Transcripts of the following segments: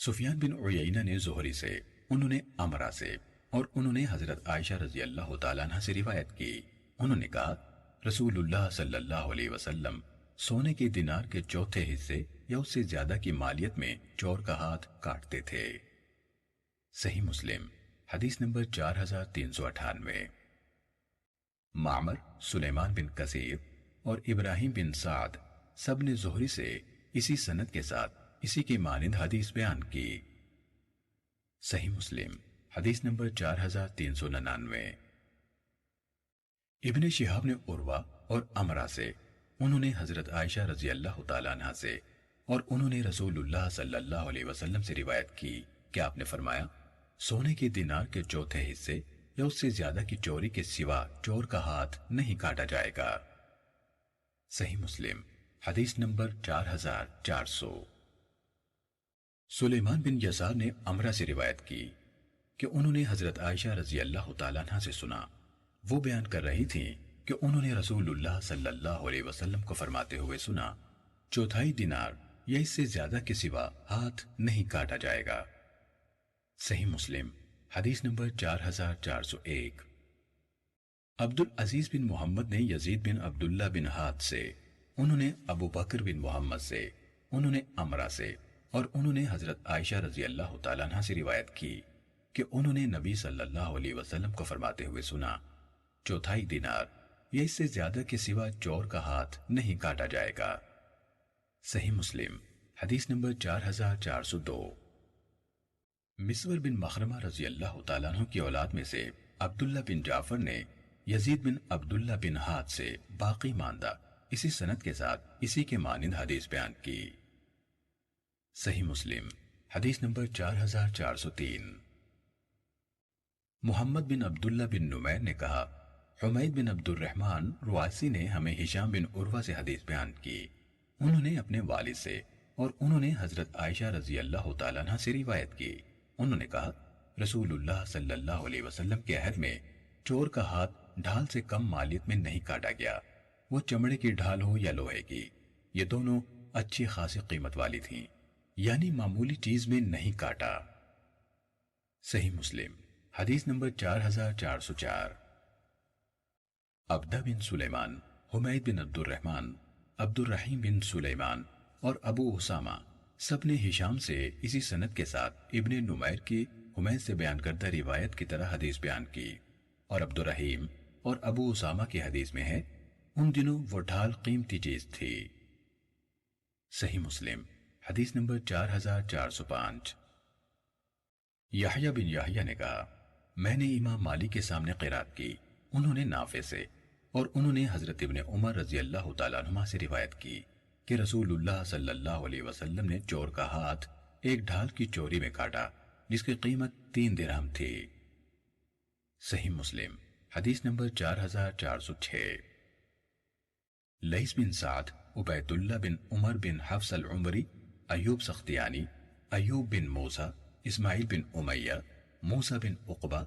سفیان بن عیینہ نے زہری سے، انہوں نے عمرہ سے، اور انہوں نے حضرت عائشہ رضی اللہ تعالیٰ عنہ سے روایت کی، انہوں نے کہا رسول اللہ صلی اللہ علیہ وسلم سونے کے دینار کے چوتھے حصے یا اس سے زیادہ کی مالیت میں چور کا ہاتھ کاٹتے تھے۔ صحیح مسلم حدیث نمبر 4398۔ معمر، سلیمان بن کثیر اور ابراہیم بن سعد سب نے زہری سے اسی سند کے ساتھ اسی کی مانند حدیث بیان کی۔ صحیح مسلم حدیث نمبر 4399۔ ابن شہاب نے عروہ اور عمرہ سے، انہوں نے حضرت عائشہ رضی اللہ تعالیٰ عنہ سے، اور انہوں نے رسول اللہ صلی اللہ علیہ وسلم سے روایت کی کہ آپ نے فرمایا سونے کے دینار کے چوتھے حصے یا اس سے زیادہ کی چوری کے سوا چور کا ہاتھ نہیں کاٹا جائے گا۔ صحیح مسلم حدیث نمبر 4400۔ سلیمان بن یسار نے عمرہ سے روایت کی کہ انہوں نے حضرت عائشہ رضی اللہ تعالیٰ عنہ سے سنا، وہ بیان کر رہی تھیں کہ انہوں نے رسول اللہ صلی اللہ علیہ وسلم کو فرماتے ہوئے سنا چوتھائی دینار یا اس سے زیادہ کے سوا ہاتھ نہیں کاٹا جائے گا۔ صحیح مسلم حدیث نمبر 4401۔ عبدالعزیز بن محمد نے یزید بن عبداللہ بن ہاد سے، انہوں نے ابو بکر بن محمد سے، انہوں نے عمرہ سے، اور انہوں نے حضرت عائشہ رضی اللہ تعالیٰ عنہ سے روایت کی کہ انہوں نے نبی صلی اللہ علیہ وسلم کو فرماتے ہوئے سنا چوتھائی دینار یا اس سے زیادہ کے سوا چور کا ہاتھ نہیں کاٹا جائے گا۔ صحیح مسلم حدیث نمبر 4402۔ مسور بن مخرمہ رضی اللہ تعالیٰ عنہ کی اولاد میں سے عبداللہ بن جعفر نے یزید بن عبداللہ بن ہاد سے باقی ماندہ اسی سند کے ساتھ اسی کے مانند حدیث بیان کی۔ صحیح مسلم حدیث نمبر 4403۔ محمد بن عبداللہ بن نمیر نے کہا حمید بن عبد الرحمن رواسی نے ہمیں ہشام بن عروہ سے حدیث بیان کی، انہوں نے اپنے والد سے، اور انہوں نے حضرت عائشہ رضی اللہ تعالیٰ عنہ سے روایت کی، انہوں نے کہا رسول اللہ صلی اللہ علیہ وسلم کے عہد میں چور کا ہاتھ ڈھال سے کم مالیت میں نہیں کاٹا گیا، وہ چمڑے کی ڈھال ہو یا لوہے کی، یہ دونوں اچھی خاصی قیمت والی تھیں، یعنی معمولی چیز میں نہیں کاٹا۔ صحیح مسلم حدیث نمبر 4404۔ عبدہ بن سلیمان، حمید بن عبد الرحمن، عبد الرحیم بن سلیمان اور ابو اسامہ سب نے ہشام سے اسی سند کے ساتھ ابن نمیر کی حمید سے بیان کردہ روایت کی طرح حدیث بیان کی، اور عبد الرحیم اور ابو اسامہ کی حدیث میں ہے ان دنوں وہ ڈھال قیمتی چیز تھی۔ صحیح مسلم حدیث نمبر 4405۔ یحییٰ بن یحییٰ نے کہا میں نے امام مالک کے سامنے قرات کی، انہوں نے نافع سے، اور انہوں نے حضرت ابن عمر رضی اللہ تعالیٰ عنہما سے روایت کی کہ رسول اللہ صلی اللہ علیہ وسلم نے چور کا ہاتھ ایک ڈھال کی چوری میں کاٹا جس کی قیمت 3 درہم تھی۔ صحیح مسلم حدیث نمبر 4406۔ لیث بن سعد، عبید اللہ بن عمر بن حفص العمری، ایوب سختیانی، ایوب بن موسیٰ، اسماعیل بن امیہ، موسیٰ بن عقبہ،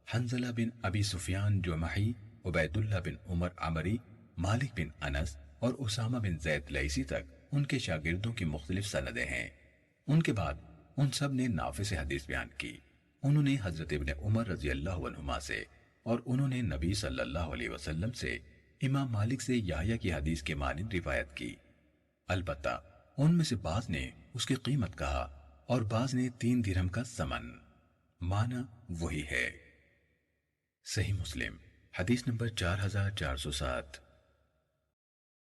حنظلہ بن ابی سفیان جمحی، عبید اللہ بن عمر عمری، مالک بن انس اور اسامہ بن زید لیثی تک ان کے شاگردوں کی مختلف سندیں ہیں۔ ان کے بعد ان سب نے نافع سے حدیث بیان کی، انہوں نے حضرت ابن عمر رضی اللہ عنہما سے، اور انہوں نے نبی صلی اللہ علیہ وسلم سے امام مالک سے یحییٰ کی حدیث کے مانند روایت کی، البتہ ان میں سے بعض نے اس کی قیمت کہا اور بعض نے 3 درہم کا ثمن، معنی وہی ہے۔ صحیح مسلم حدیث نمبر 4407۔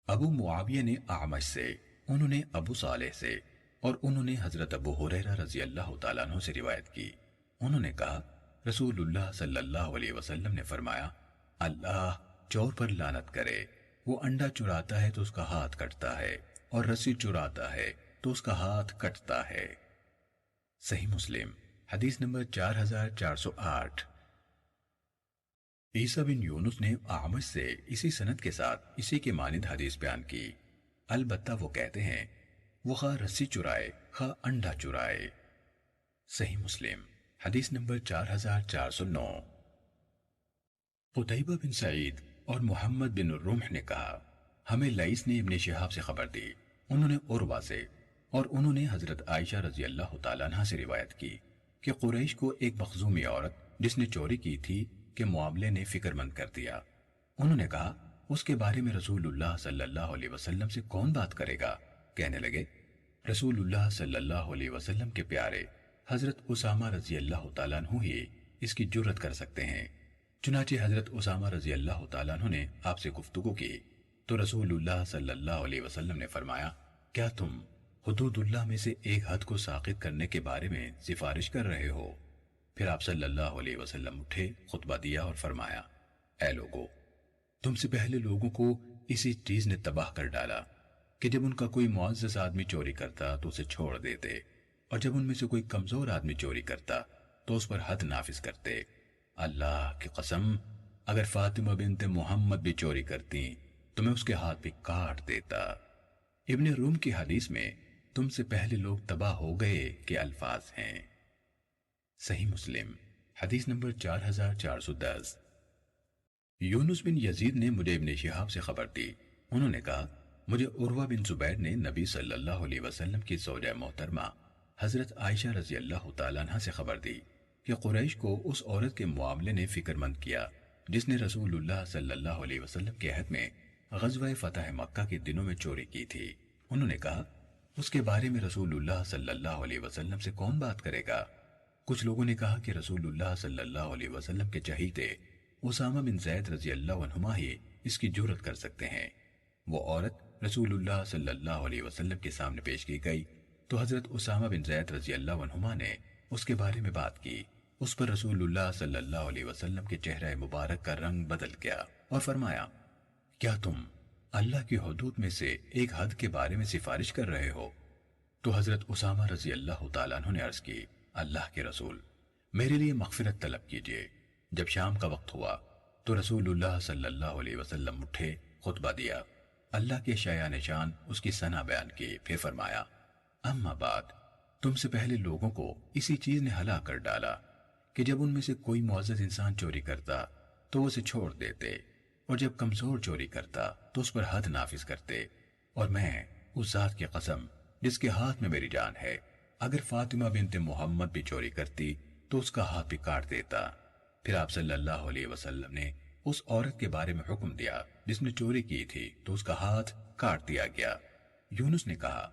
ابو معاویہ نے اعمش سے، انہوں نے ابو صالح سے، اور انہوں نے حضرت ابو ہریرہ رضی اللہ تعالیٰ عنہ سے روایت کی، انہوں نے کہا رسول اللہ صلی اللہ علیہ وسلم نے فرمایا اللہ چور پر لعنت کرے، وہ انڈا چراتا ہے تو اس کا ہاتھ کٹتا ہے، اور رسی چراتا ہے تو اس کا ہاتھ کٹتا ہے۔ صحیح مسلم حدیث نمبر 4408۔ عیسیٰ بن یونس نے اعمش سے اسی سند کے ساتھ اسی کے مانند حدیث بیان کی، البتہ وہ کہتے ہیں وہ خواہ رسی چرائے خواہ انڈا چرائے۔ صحیح مسلم حدیث نمبر 4409۔ قتیبہ بن سعید اور محمد بن الرمح نے کہا ہمیں لیث نے ابن شہاب سے خبر دی، انہوں نے عروہ سے، اور انہوں نے حضرت عائشہ رضی اللہ تعالیٰ عنہ سے روایت کی کہ قریش کو ایک مخزومی عورت جس نے چوری کی تھی کے معاملے نے فکر مند کر دیا۔ انہوں نے کہا اس کے بارے میں رسول اللہ صلی اللہ علیہ وسلم سے کون بات کرے گا؟ کہنے لگے رسول اللہ صلی اللہ علیہ وسلم کے پیارے حضرت اسامہ رضی اللہ تعالیٰ عنہ ہی اس کی جرت کر سکتے ہیں۔ چنانچہ حضرت اسامہ رضی اللہ تعالیٰ عنہ نے آپ سے گفتگو کی تو رسول اللہ صلی اللہ علیہ وسلم نے فرمایا کیا تم حدود اللہ میں سے ایک حد کو ساقط کرنے کے بارے میں سفارش کر رہے ہو؟ پھر آپ صلی اللہ علیہ وسلم اٹھے، خطبہ دیا اور فرمایا اے لوگو، تم سے پہلے لوگوں کو اسی چیز نے تباہ کر ڈالا کہ جب ان کا کوئی معزز آدمی چوری کرتا تو اسے چھوڑ دیتے، اور جب ان میں سے کوئی کمزور آدمی چوری کرتا تو اس پر حد نافذ کرتے۔ اللہ کی قسم، اگر فاطمہ بنت محمد بھی چوری کرتی تو میں اس کے ہاتھ بھی کاٹ دیتا۔ ابن روم کی حدیث میں تم سے پہلے لوگ تباہ ہو گئے کے الفاظ ہیں۔ صحیح مسلم حدیث نمبر 4410۔ یونس بن یزید نے مجھے ابن شہاب سے خبر دی، انہوں نے کہا مجھے عروہ بن زبیر نے نبی صلی اللہ علیہ وسلم کی زوجہ محترمہ حضرت عائشہ رضی اللہ تعالیٰ عنہ سے خبر دی کہ قریش کو اس عورت کے معاملے نے فکر مند کیا جس نے رسول اللہ صلی اللہ علیہ وسلم کے عہد میں غزوہ فتح مکہ کے دنوں میں چوری کی تھی۔ انہوں نے کہا اس کے بارے میں رسول اللہ صلی اللہ علیہ وسلم سے کون بات کرے گا؟ کچھ لوگوں نے کہا کہ رسول اللہ صلی اللہ علیہ وسلم کے چہیتے اسامہ بن زید رضی اللہ عنہما ہی اس کی جرت کر سکتے ہیں۔ وہ عورت رسول اللہ صلی اللہ علیہ وسلم کے سامنے پیش کی گئی تو حضرت اسامہ بن زید رضی اللہ عنہما نے اس کے بارے میں بات کی۔ اس پر رسول اللہ صلی اللہ علیہ وسلم کے چہرہ مبارک کا رنگ بدل گیا اور فرمایا کیا تم اللہ کی حدود میں سے ایک حد کے بارے میں سفارش کر رہے ہو؟ تو حضرت اسامہ رضی اللہ تعالیٰ عنہ نے عرض کی اللہ کے رسول میرے لیے مغفرت طلب کیجئے۔ جب شام کا وقت ہوا تو رسول اللہ صلی اللہ علیہ وسلم اٹھے، خطبہ دیا، اللہ کے شایع نشان اس کی ثنا بیان کی، پھر فرمایا اما بعد تم سے پہلے لوگوں کو اسی چیز نے ہلاک کر ڈالا کہ جب ان میں سے کوئی معزز انسان چوری کرتا تو وہ اسے چھوڑ دیتے، اور جب کمزور چوری کرتا تو اس پر حد نافذ کرتے، اور میں اس ذات کی قسم جس کے ہاتھ میں میری جان ہے اگر فاطمہ بنت محمد بھی چوری کرتی تو اس کا ہاتھ بھی کاٹ دیتا۔ پھر آپ صلی اللہ علیہ وسلم نے اس عورت کے بارے میں حکم دیا جس نے چوری کی تھی تو اس کا ہاتھ کاٹ دیا گیا۔ یونس نے کہا،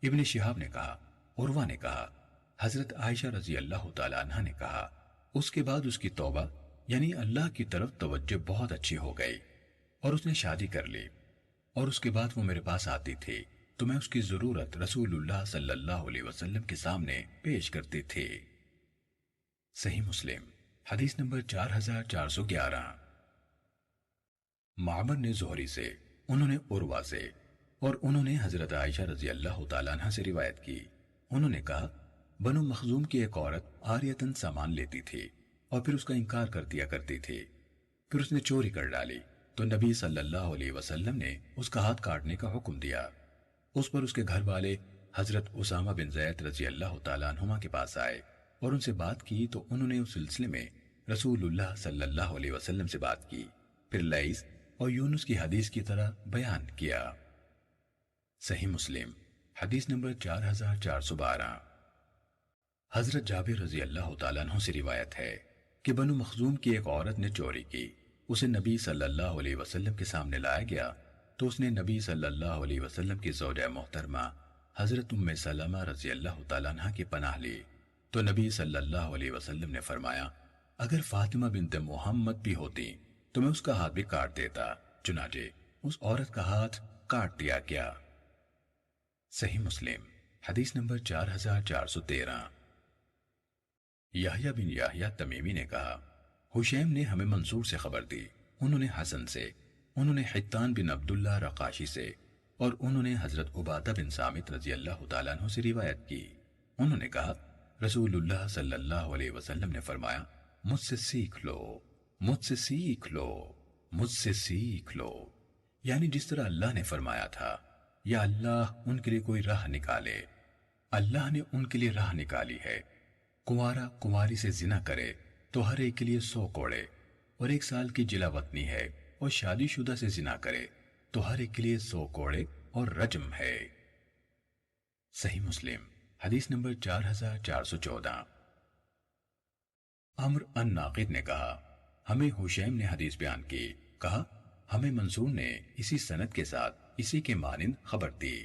ابن شہاب نے کہا، عروہ نے کہا، حضرت عائشہ رضی اللہ تعالی عنہ نے کہا اس کے بعد اس کی توبہ یعنی اللہ کی طرف توجہ بہت اچھی ہو گئی اور اس نے شادی کر لی، اور اس کے بعد وہ میرے پاس آتی تھی تو میں اس کی ضرورت رسول اللہ صلی اللہ علیہ وسلم کے سامنے پیش کرتی تھی۔ صحیح مسلم حدیث نمبر 4411۔ معمر نے زہری سے، انہوں نے عروہ سے، اور انہوں نے حضرت عائشہ رضی اللہ تعالیٰ عنہ سے روایت کی، انہوں نے کہا بنو مخزوم کی ایک عورت عاریتاً سامان لیتی تھی اور پھر اس کا انکار کر دیا کرتی تھی، پھر اس نے چوری کر ڈالی تو نبی صلی اللہ علیہ وسلم نے اس کا ہاتھ کاٹنے کا حکم دیا۔ اس پر اس کے گھر والے حضرت اسامہ بن زید رضی اللہ تعالیٰ عنہما کے پاس آئے اور ان سے بات کی تو انہوں نے اس سلسلے میں رسول اللہ صلی اللہ علیہ وسلم سے بات کی، پھر لیث اور یونس کی حدیث کی طرح بیان کیا۔ صحیح مسلم حدیث نمبر 4412۔ حضرت جابر رضی اللہ تعالیٰ عنہ سے روایت ہے کہ بنو مخزوم کی ایک عورت نے چوری کی، اسے نبی صلی اللہ علیہ وسلم کے سامنے لایا گیا تو اس نے نبی صلی اللہ علیہ وسلم کی زوجہ محترمہ حضرت ام سلمہ رضی اللہ تعالیٰ عنہ کی پناہ لی تو نبی صلی اللہ علیہ وسلم نے فرمایا اگر فاطمہ بنت محمد بھی ہوتی تو میں اس کا ہاتھ بھی کاٹ دیتا، چنانچہ اس عورت کا ہاتھ کاٹ دیا گیا۔ صحیح مسلم حدیث نمبر 4413۔ یحییٰ بن یحییٰ تمیمی نے کہا حشیم نے ہمیں منصور سے خبر دی، انہوں نے حسن سے، انہوں نے حتان بن عبداللہ رقاشی سے، اور انہوں نے حضرت عبادہ بن صامت رضی اللہ تعالیٰ عنہ سے روایت کی، انہوں نے کہا رسول اللہ صلی اللہ علیہ وسلم نے فرمایا مجھ سے سیکھ لو، مجھ سے سیکھ لو، مجھ سے سیکھ لو، یعنی جس طرح اللہ نے فرمایا تھا یا اللہ ان کے لیے کوئی راہ نکالے، اللہ نے ان کے لیے راہ نکالی ہے۔ کنوارا کنواری سے زنا کرے تو ہر ایک کے لیے 100 کوڑے اور 1 سال کی جلا وطنی ہے، اور شادی شدہ سے زنا کرے تو ہر ایک کے لیے 100 کوڑے اور رجم ہے۔ صحیح مسلم حدیث نمبر 4414۔ عمر الناقد نے کہا ہمیں حشیم نے حدیث بیان کی، کہا ہمیں منصور نے اسی سند کے ساتھ اسی کے مانند خبر دی۔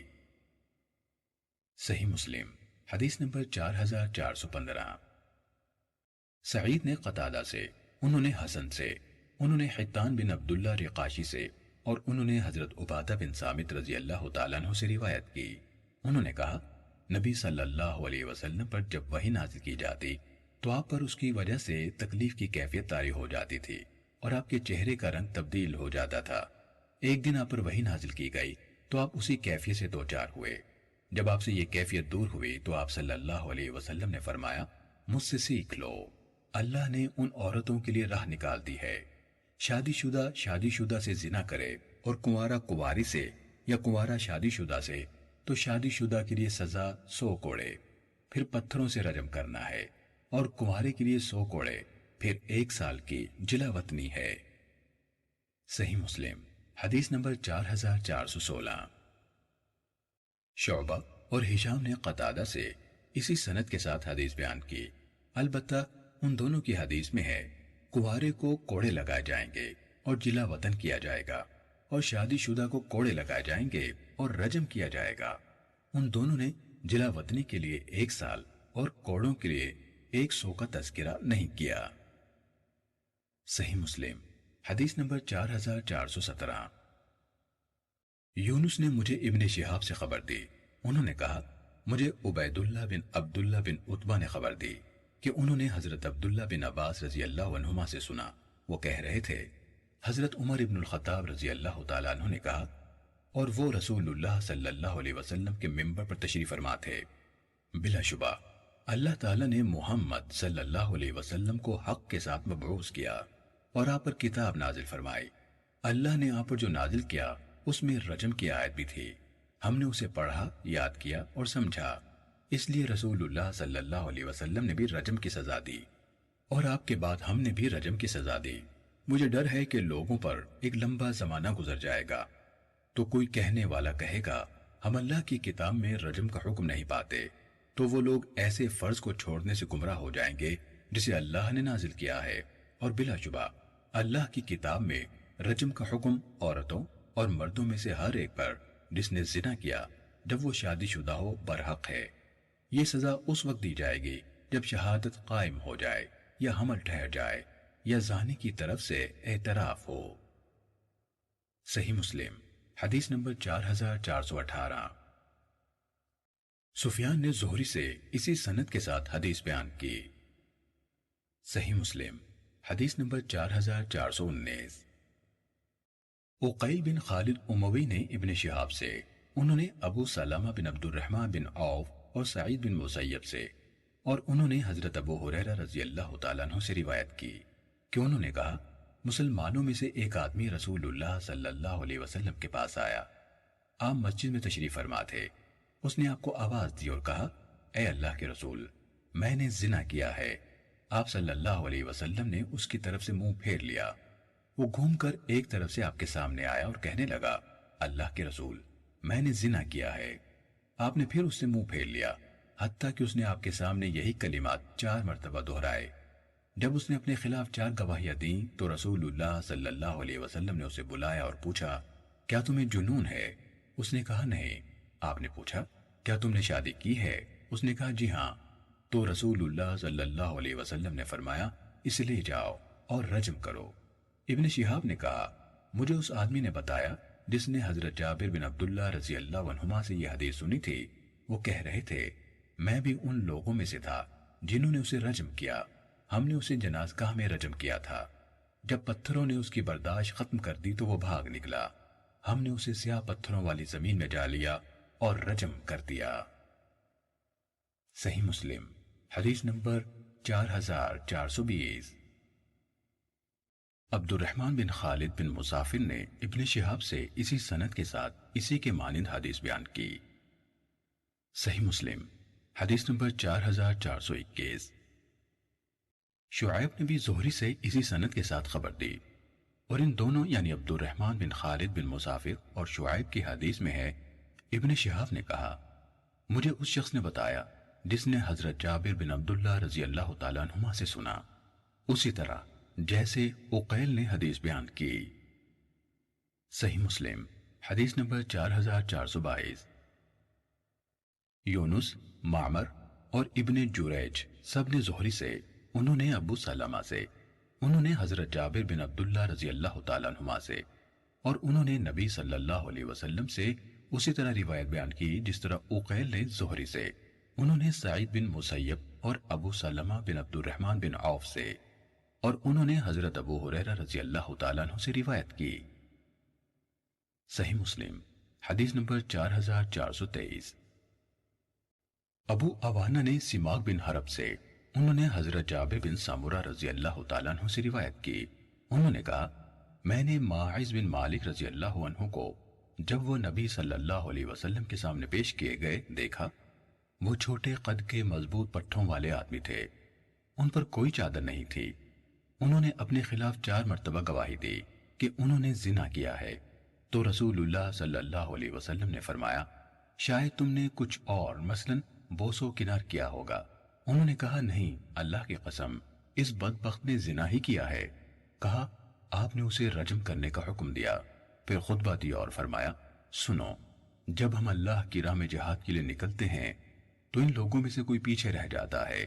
صحیح مسلم حدیث نمبر 4415۔ سعید نے قتادہ سے، انہوں نے حسن سے، انہوں نے حتان بن عبداللہ رقاشی سے، اور انہوں نے حضرت عبادہ بن صامت رضی اللہ تعالیٰ عنہ سے روایت کی، انہوں نے کہا نبی صلی اللہ علیہ وسلم پر جب وحی نازل کی جاتی تو آپ پر اس کی وجہ سے تکلیف کی کیفیت طاری ہو جاتی تھی اور آپ کے چہرے کا رنگ تبدیل ہو جاتا تھا۔ ایک دن آپ پر وحی نازل کی گئی تو آپ اسی کیفیت سے دوچار ہوئے۔ جب آپ سے یہ کیفیت دور ہوئی تو آپ صلی اللہ علیہ وسلم نے فرمایا مجھ سے سیکھ لو، اللہ نے ان عورتوں کے لیے راہ نکال دی ہے، شادی شدہ سے زنا کرے اور کنوارا کنواری سے یا کنوارا شادی شدہ سے تو شادی شدہ کے لیے سزا 100 کوڑے پھر پتھروں سے رجم کرنا ہے، اور کنوارے کے لیے 100 کوڑے پھر 1 سال کی جلا وطنی ہے۔ صحیح مسلم حدیث نمبر 4416۔ شعبہ اور ہشام نے قتادہ سے اسی سند کے ساتھ حدیث بیان کی، البتہ ان دونوں کی حدیث میں ہے کنوارے کو کوڑے لگائے جائیں گے اور جلا وطن کیا جائے گا، اور شادی شدہ کو کوڑے لگائے جائیں گے اور رجم کیا جائے گا۔ ان دونوں نے جلا وطنی کے لیے 1 سال اور کوڑوں کے لیے 100 کا تذکرہ نہیں کیا۔ صحیح مسلم حدیث نمبر 4417۔ یونس نے مجھے ابن شہاب سے خبر دی، انہوں نے کہا مجھے عبید اللہ بن عبداللہ بن عتبہ نے خبر دی کہ انہوں نے حضرت عبداللہ بن عباس رضی اللہ عنہما سے سنا، وہ کہہ رہے تھے حضرت عمر ابن الخطاب رضی اللہ تعالیٰ عنہ نے کہا، اور وہ رسول اللہ صلی اللہ علیہ وسلم کے منبر پر تشریف فرما تھے، بلا شبہ اللہ تعالیٰ نے محمد صلی اللہ علیہ وسلم کو حق کے ساتھ مبعوث کیا اور آپ پر کتاب نازل فرمائی۔ اللہ نے آپ پر جو نازل کیا اس میں رجم کی آیت بھی تھی، ہم نے اسے پڑھا، یاد کیا اور سمجھا، اس لیے رسول اللہ صلی اللہ علیہ وسلم نے بھی رجم کی سزا دی، اور آپ کے بعد ہم نے بھی رجم کی سزا دی۔ مجھے ڈر ہے کہ لوگوں پر ایک لمبا زمانہ گزر جائے گا تو کوئی کہنے والا کہے گا ہم اللہ کی کتاب میں رجم کا حکم نہیں پاتے، تو وہ لوگ ایسے فرض کو چھوڑنے سے گمراہ ہو جائیں گے جسے اللہ نے نازل کیا ہے، اور بلا شبہ اللہ کی کتاب میں رجم کا حکم عورتوں اور مردوں میں سے ہر ایک پر جس نے زنا کیا جب وہ شادی شدہ ہو برحق ہے۔ یہ سزا اس وقت دی جائے گی جب شہادت قائم ہو جائے یا حمل ٹھہر جائے یا زانی کی طرف سے اعتراف ہو۔ صحیح مسلم حدیث نمبر 4418۔ سفیان نے زہری سے اسی سند کے ساتھ حدیث بیان کی۔ صحیح مسلم حدیث نمبر 4419۔ عقیل بن خالد اموی نے ابن شہاب سے، انہوں نے ابو سلمہ بن عبد الرحمن بن عوف اور سعید بن مسیب سے، اور انہوں نے حضرت ابو ہریرہ رضی اللہ تعالیٰ عنہ سے روایت کی کہ انہوں نے کہا مسلمانوں میں سے ایک آدمی رسول اللہ صلی اللہ علیہ وسلم کے پاس آیا، آپ مسجد میں تشریف فرما تھے، اس نے آپ کو آواز دی اور کہا اے اللہ کے رسول، میں نے زنا کیا ہے۔ آپ صلی اللہ علیہ وسلم نے اس کی طرف سے منہ پھیر لیا، وہ گھوم کر ایک طرف سے آپ کے سامنے آیا اور کہنے لگا اللہ کے رسول، میں نے زنا کیا ہے۔ آپ نے پھر اس سے منہ پھیر لیا، حتیٰ کہ اس نے آپ کے سامنے یہی کلمات 4 مرتبہ دہرائے۔ جب اس نے اپنے خلاف 4 گواہیاں دیں تو رسول اللہ صلی اللہ علیہ وسلم نے اسے بلایا اور پوچھا کیا تمہیں جنون ہے؟ اس نے کہا نہیں۔ آپ نے پوچھا کیا تم نے شادی کی ہے؟ اس نے کہا جی ہاں۔ تو رسول اللہ صلی اللہ علیہ وسلم نے فرمایا اسے لے جاؤ اور رجم کرو۔ ابن شہاب نے کہا مجھے اس آدمی نے بتایا جس نے حضرت جابر بن عبداللہ رضی اللہ عنہما سے یہ حدیث سنی تھی، وہ کہہ رہے تھے میں بھی ان لوگوں میں سے تھا جنہوں نے اسے رجم کیا، ہم نے اسے جنازگاہ میں رجم کیا تھا، جب پتھروں نے اس کی برداشت ختم کر دی تو وہ بھاگ نکلا، ہم نے اسے سیاہ پتھروں والی زمین میں ڈال لیا اور رجم کر دیا۔ صحیح مسلم حدیث نمبر 4420۔ عبد الرحمن بن خالد بن مسافر نے ابن شہاب سے اسی سند کے ساتھ اسی کے مانند حدیث بیان کی۔ صحیح مسلم حدیث نمبر 4421۔ شعیب نے بھی زہری سے اسی سند کے ساتھ خبر دی، اور ان دونوں یعنی عبد الرحمن بن خالد بن مسافر اور شعیب کی حدیث میں ہے ابن شہاب نے کہا مجھے اس شخص نے بتایا جس نے حضرت جابر بن عبداللہ رضی اللہ تعالیٰ عنہما سے سنا، اسی طرح جیسے عقیل نے حدیث بیان کی۔ صحیح مسلم حدیث نمبر 4422۔ یونس، معمر اور ابن جریج سب نے زہری سے، انہوں نے ابو سلمہ سے، انہوں نے حضرت جابر بن عبداللہ رضی اللہ تعالیٰ عنہما سے، اور انہوں نے نبی صلی اللہ علیہ وسلم سے اسی طرح روایت بیان کی جس طرح عقیل نے زہری سے، انہوں نے سعید بن مسیب اور ابو سلمہ بن عبد الرحمن بن عوف سے، اور انہوں نے حضرت ابو ہریرہ رضی اللہ تعالیٰ عنہ سے روایت کی۔ صحیح مسلم حدیث نمبر 4423۔ ابو عوانہ نے سماک بن حرب سے، انہوں نے حضرت جابر بن سامورہ رضی اللہ تعالیٰ عنہ سے روایت کی، انہوں نے کہا میں نے ماعز بن مالک رضی اللہ عنہ کو جب وہ نبی صلی اللہ علیہ وسلم کے سامنے پیش کیے گئے دیکھا۔ وہ چھوٹے قد کے مضبوط پٹھوں والے آدمی تھے، ان پر کوئی چادر نہیں تھی۔ انہوں نے اپنے خلاف 4 مرتبہ گواہی دی کہ انہوں نے زنا کیا ہے، تو رسول اللہ صلی اللہ علیہ وسلم نے فرمایا شاید تم نے کچھ اور مثلاً بوس و کنار کیا ہوگا۔ انہوں نے کہا نہیں، اللہ کی قسم اس بدبخت نے زنا ہی کیا ہے۔ کہا آپ نے اسے رجم کرنے کا حکم دیا، پھر خطبہ دیا اور فرمایا سنو، جب ہم اللہ کی راہ میں جہاد کے لیے نکلتے ہیں تو ان لوگوں میں سے کوئی پیچھے رہ جاتا ہے،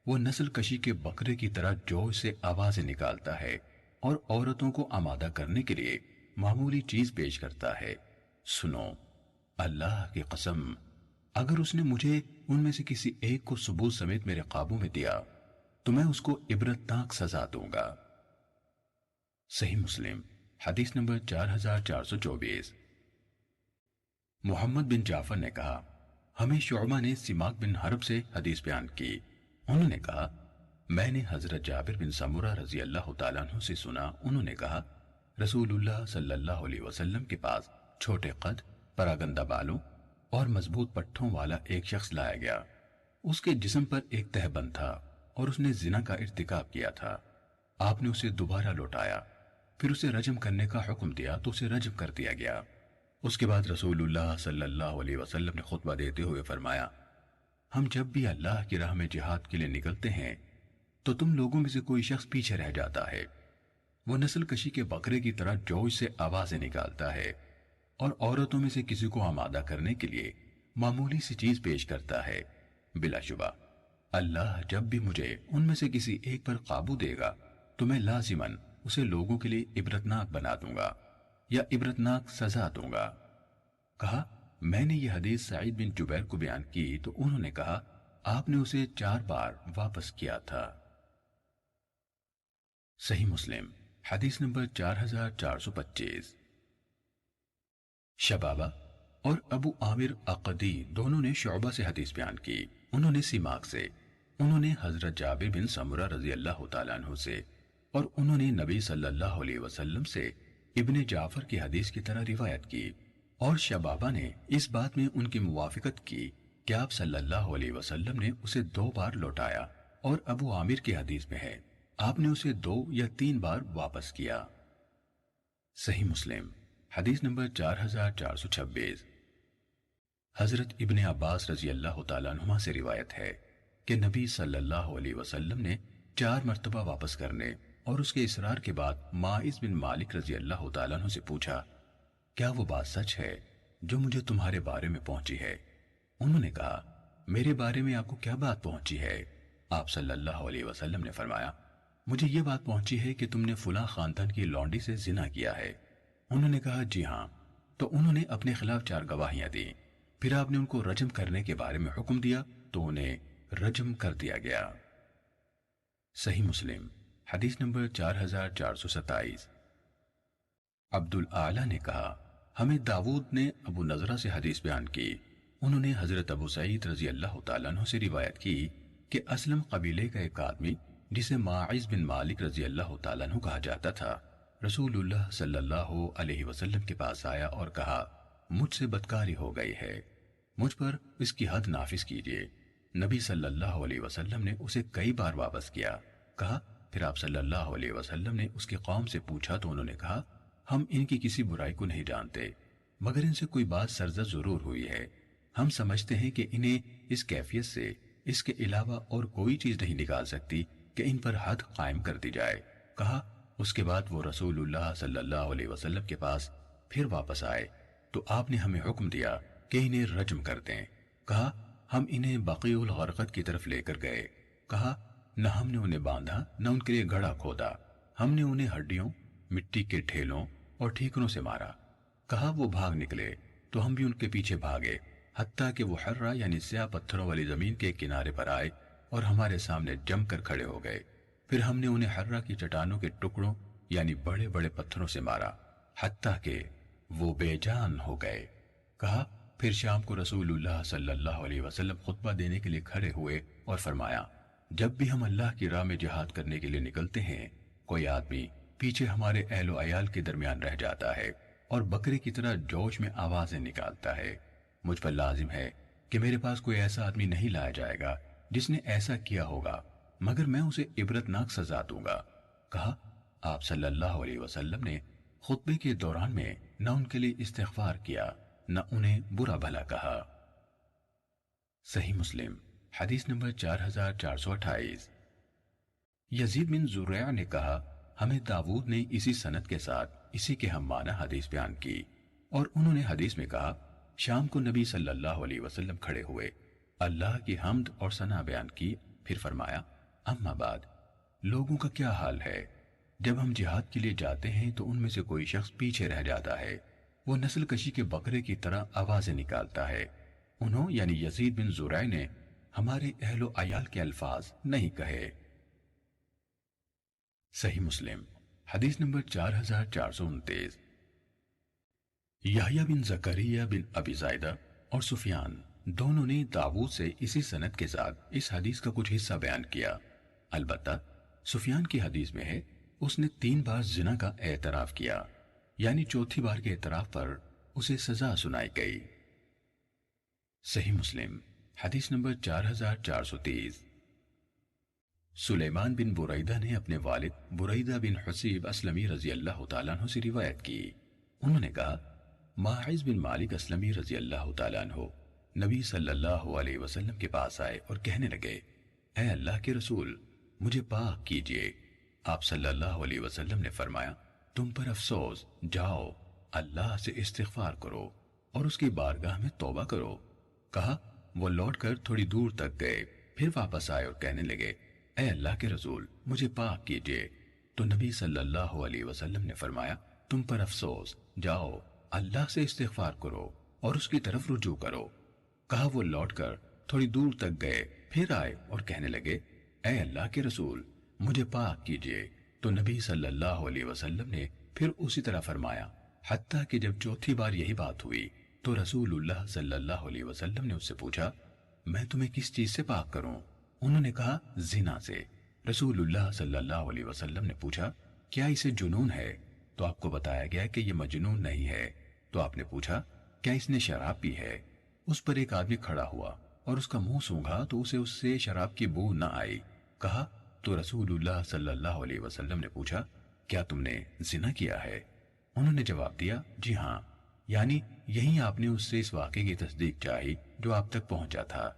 وہ نسل کشی کے بکرے کی طرح جوش سے آوازیں نکالتا ہے اور عورتوں کو آمادہ کرنے کے لیے معمولی چیز پیش کرتا ہے۔ سنو، اللہ کی قسم اگر اس نے مجھے ان میں سے کسی ایک کو ثبوت سمیت میرے قابو میں دیا تو میں اس کو عبرتناک سزا دوں گا۔ صحیح مسلم حدیث نمبر 4424۔ محمد بن جعفر نے کہا ہمیں شعبہ نے سماک بن حرب سے حدیث بیان کی، انہوں نے کہا میں نے حضرت جابر بن سمورہ رضی اللہ تعالیٰ عنہ سے سنا، انہوں نے کہا رسول اللہ صلی اللہ علیہ وسلم کے پاس چھوٹے قد، پراگندہ بالوں اور مضبوط پٹھوں والا ایک شخص لایا گیا، اس کے جسم پر ایک تہبند تھا اور اس نے زنا کا ارتکاب کیا تھا۔ آپ نے اسے دوبارہ لوٹایا، پھر اسے رجم کرنے کا حکم دیا تو اسے رجم کر دیا گیا۔ اس کے بعد رسول اللہ صلی اللہ علیہ وسلم نے خطبہ دیتے ہوئے فرمایا ہم جب بھی اللہ کی راہ میں جہاد کے لیے نکلتے ہیں تو تم لوگوں میں سے کوئی شخص پیچھے رہ جاتا ہے، وہ نسل کشی کے بکرے کی طرح جوش سے آوازیں نکالتا ہے اور عورتوں میں سے کسی کو آمادہ کرنے کے لیے معمولی سی چیز پیش کرتا ہے۔ بلا شبہ اللہ جب بھی مجھے ان میں سے کسی ایک پر قابو دے گا تو میں لازماً اسے لوگوں کے لیے عبرتناک بنا دوں گا یا عبرتناک سزا دوں گا۔ کہا میں نے یہ حدیث سعید بن جبیر کو بیان کی تو انہوں نے کہا آپ نے اسے 4 بار واپس کیا تھا۔ صحیح مسلم حدیث نمبر 4425۔ شبابہ اور ابو عامر عقدی دونوں نے شعبہ سے حدیث بیان کی، انہوں نے سماک سے، انہوں نے حضرت جابر بن سمرہ رضی اللہ تعالیٰ عنہ سے، اور انہوں نے نبی صلی اللہ علیہ وسلم سے ابن جعفر کی حدیث کی طرح روایت کی، اور شبابہ نے اس بات میں ان کی موافقت کی کہ آپ صلی اللہ علیہ وسلم نے اسے 2 بار لوٹایا، اور ابو عامر کی حدیث میں ہے آپ نے اسے 2 یا 3 بار واپس کیا۔ صحیح مسلم حدیث نمبر 4426۔ حضرت ابن عباس رضی اللہ تعالیٰ عنہما سے روایت ہے کہ نبی صلی اللہ علیہ وسلم نے 4 مرتبہ واپس کرنے اور اس کے اصرار کے بعد ماعز بن مالک رضی اللہ تعالیٰ عنہ سے پوچھا کیا وہ بات سچ ہے جو مجھے تمہارے بارے میں پہنچی ہے؟ انہوں نے کہا میرے بارے میں آپ کو کیا بات پہنچی ہے؟ آپ صلی اللہ علیہ وسلم نے فرمایا مجھے یہ بات پہنچی ہے کہ تم نے فلاں خاندان کی لونڈی سے زنا کیا ہے۔ انہوں نے کہا جی ہاں، تو انہوں نے اپنے خلاف 4 گواہیاں دی، پھر آپ نے ان کو رجم کرنے کے بارے میں حکم دیا تو انہیں رجم کر دیا گیا۔ صحیح مسلم حدیث نمبر 4427۔ عبد الاعلی نے کہا ہمیں داود نے ابو نضرہ سے حدیث بیان کی، انہوں نے حضرت ابو سعید رضی اللہ تعالیٰ عنہ سے روایت کی کہ اسلم قبیلے کا ایک آدمی جسے ماعز بن مالک رضی اللہ تعالیٰ عنہ کہا جاتا تھا، رسول اللہ صلی اللہ علیہ وسلم کے پاس آیا اور کہا مجھ سے بدکاری ہو گئی ہے، مجھ پر اس کی حد نافذ کیجیے۔ نبی صلی اللہ علیہ وسلم نے اسے کئی بار واپس کیا۔ کہا پھر آپ صلی اللہ علیہ وسلم نے اس کی قوم سے پوچھا تو انہوں نے کہا ہم ان کی کسی برائی کو نہیں جانتے، مگر ان سے کوئی بات سرزد ضرور ہوئی ہے، ہم سمجھتے ہیں کہ انہیں اس کیفیت سے اس کے علاوہ اور کوئی چیز نہیں نکال سکتی کہ ان پر حد قائم کر دی جائے۔ کہا اس کے بعد وہ رسول اللہ صلی اللہ علیہ وسلم کے پاس پھر واپس آئے تو آپ نے ہمیں حکم دیا کہ انہیں رجم کر دیں۔ کہا ہم انہیں بقیع الغرقد کی طرف لے کر گئے۔ کہا نہ ہم نے انہیں باندھا نہ ان کے لیے گڑھا کھودا، ہم نے انہیں ہڈیوں، مٹی کے ڈھیلوں اور ٹھیکروں سے مارا۔ کہا وہ بھاگ نکلے تو ہم بھی ان کے پیچھے بھاگے، حتیٰ کہ وہ حرہ یعنی سیاہ پتھروں والی زمین کے کنارے پر آئے اور ہمارے سامنے جم کر کھڑے ہو گئے۔ پھر ہم نے انہیں حرہ کی چٹانوں کے ٹکڑوں یعنی بڑے بڑے پتھروں سے مارا، حتیٰ کہ وہ بے جان ہو گئے۔ کہا پھر شام کو رسول اللہ صلی اللہ علیہ وسلم خطبہ دینے کے لیے کھڑے ہوئے اور فرمایا، جب بھی ہم اللہ کی راہ میں جہاد کرنے کے لیے نکلتے ہیں، کوئی آدمی پیچھے ہمارے اہل و عیال کے درمیان رہ جاتا ہے اور بکرے کی طرح جوش میں آوازیں نکالتا ہے، مجھ پر لازم ہے کہ میرے پاس کوئی ایسا آدمی نہیں لایا جائے گا جس نے ایسا کیا ہوگا، مگر میں اسے عبرتناک سزا دوں گا۔ کہا آپ صلی اللہ علیہ وسلم نے خطبے کے دوران میں نہ ان کے لیے استغفار کیا نہ انہیں برا بھلا کہا۔ صحیح مسلم حدیث نمبر 4428۔ یزید بن زریع نے کہا ہمیں داؤد نے اسی سند کے ساتھ اسی کے ہم معنی حدیث بیان کی، اور انہوں نے حدیث میں کہا شام کو نبی صلی اللہ علیہ وسلم کھڑے ہوئے، اللہ کی حمد اور ثنا بیان کی، پھر فرمایا اما بعد، لوگوں کا کیا حال ہے؟ جب ہم جہاد کے لیے جاتے ہیں تو ان میں سے کوئی شخص پیچھے رہ جاتا ہے، وہ نسل کشی کے بکرے کی طرح آوازیں نکالتا ہے۔ انہوں یعنی یزید بن زریع نے ہمارے اہل و عیال کے الفاظ نہیں کہے۔ صحیح مسلم حدیث نمبر 4429۔ یحییٰ بن زکریا بن ابی زائدہ اور سفیان دونوں نے داؤد سے اسی سند کے ساتھ اس حدیث کا کچھ حصہ بیان کیا، البتہ سفیان کی حدیث میں ہے اس نے 3 بار زنا کا اعتراف کیا، یعنی چوتھی بار کے اعتراف پر اسے سزا سنائی گئی۔ صحیح مسلم حدیث نمبر 4430۔ سلیمان بن بریدہ نے اپنے والد بریدہ بن حسیب اسلمی رضی اللہ تعالیٰ عنہ سے روایت کی، انہوں نے کہا ماعز بن مالک اسلمی رضی اللہ تعالیٰ عنہ نبی صلی اللہ علیہ وسلم کے پاس آئے اور کہنے لگے اے اللہ کے رسول مجھے پاک کیجئے۔ آپ صلی اللہ علیہ وسلم نے فرمایا تم پر افسوس، جاؤ اللہ سے استغفار کرو اور اس کی بارگاہ میں توبہ کرو۔ کہا وہ لوٹ کر تھوڑی دور تک گئے، پھر واپس آئے اور کہنے لگے اے اللہ کے رسول مجھے پاک کیجئے۔ تو نبی صلی اللہ علیہ وسلم نے فرمایا تم پر افسوس، جاؤ اللہ سے استغفار کرو اور اس کی طرف رجوع کرو۔ کہا وہ لوٹ کر تھوڑی دور تک گئے، پھر آئے اور کہنے لگے اے اللہ کے رسول مجھے پاک کیجئے۔ تو نبی صلی اللہ علیہ وسلم نے پھر اسی طرح فرمایا، حتیٰ کہ جب چوتھی بار یہی بات ہوئی تو رسول اللہ صلی اللہ علیہ وسلم نے اس سے پوچھا میں تمہیں کس چیز سے پاک کروں؟ انہوں نے کہا زنا سے۔ رسول اللہ صلی اللہ علیہ وسلم نے پوچھا کیا اسے جنون ہے؟ تو آپ کو بتایا گیا کہ یہ مجنون نہیں ہے۔ تو آپ نے پوچھا کیا اس نے شراب پی ہے؟ اس پر ایک آدمی کھڑا ہوا اور اس کا منہ سونگھا تو اسے اس سے شراب کی بو نہ آئی۔ کہا تو رسول اللہ صلی اللہ علیہ وسلم نے پوچھا کیا تم نے زنا کیا ہے؟ انہوں نے جواب دیا جی ہاں، یعنی یہیں آپ نے اس سے اس واقعے کی تصدیق چاہی جو آپ تک پہنچا تھا۔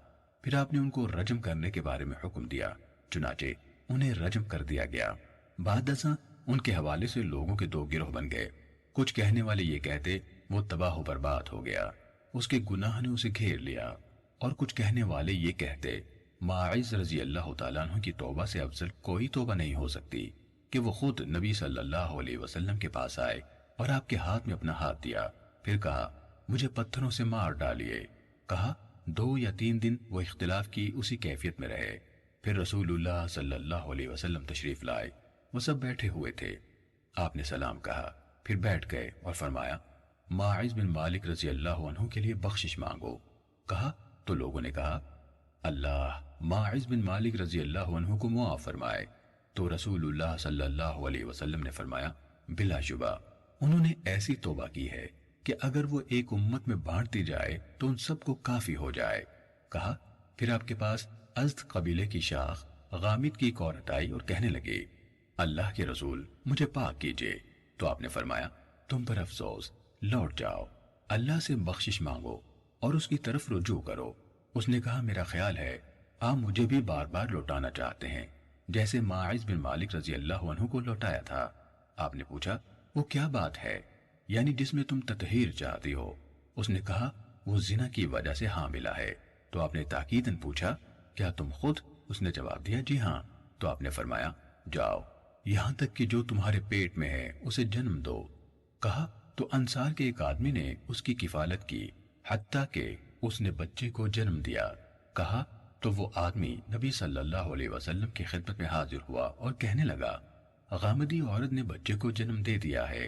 پھر آپ نے ان کو رجم کرنے کے بارے میں حکم دیا، چنانچہ انہیں رجم کر دیا گیا۔ بعد ازاں ان کے حوالے سے لوگوں کے 2 گروہ بن گئے، کچھ کہنے والے یہ کہتے وہ تباہ و برباد ہو گیا، اس کے گناہ نے اسے گھیر لیا، اور کچھ کہنے والے یہ کہتے ماعز رضی اللہ تعالیٰ عنہ کی توبہ سے افضل کوئی توبہ نہیں ہو سکتی کہ وہ خود نبی صلی اللہ علیہ وسلم کے پاس آئے اور آپ کے ہاتھ میں اپنا ہاتھ دیا، پھر کہا مجھے پتھروں سے مار ڈالیے۔ کہا 2 یا 3 دن وہ اختلاف کی اسی کیفیت میں رہے، پھر رسول اللہ صلی اللہ علیہ وسلم تشریف لائے، وہ سب بیٹھے ہوئے تھے۔ آپ نے سلام کہا، پھر بیٹھ گئے اور فرمایا ماعز بن مالک رضی اللہ عنہ کے لیے بخشش مانگو۔ کہا تو لوگوں نے کہا اللہ ماعز بن مالک رضی اللہ عنہ کو معاف فرمائے۔ تو رسول اللہ صلی اللہ علیہ وسلم نے فرمایا بلا شبہ انہوں نے ایسی توبہ کی ہے کہ اگر وہ ایک امت میں بانٹ دی جائے تو ان سب کو کافی ہو جائے۔ کہا پھر آپ کے پاس ازد قبیلے کی شاخ غامد کی ایک عورت آئی اور کہنے لگی اللہ کے رسول مجھے پاک کیجئے۔ تو آپ نے فرمایا تم پر افسوس، لوٹ جاؤ اللہ سے بخشش مانگو اور اس کی طرف رجوع کرو۔ اس نے کہا میرا خیال ہے آپ مجھے بھی بار بار لوٹانا چاہتے ہیں جیسے ماعز بن مالک رضی اللہ عنہ کو لوٹایا تھا۔ آپ نے پوچھا وہ کیا بات ہے یعنی جس میں تم تطہیر چاہتی ہو؟ اس نے کہا وہ زنا کی وجہ سے حاملہ ہے۔ تو آپ نے تاکیداً پوچھا کیا تم خود؟ اس نے جواب دیا جی ہاں۔ تو آپ نے فرمایا جاؤ یہاں تک کہ جو تمہارے پیٹ میں ہے اسے جنم دو۔ کہا تو انصار کے ایک آدمی نے اس کی کفالت کی حتیٰ کہ اس نے بچے کو جنم دیا۔ کہا تو وہ آدمی نبی صلی اللہ علیہ وسلم کی خدمت میں حاضر ہوا اور کہنے لگا غامدی عورت نے بچے کو جنم دے دیا ہے۔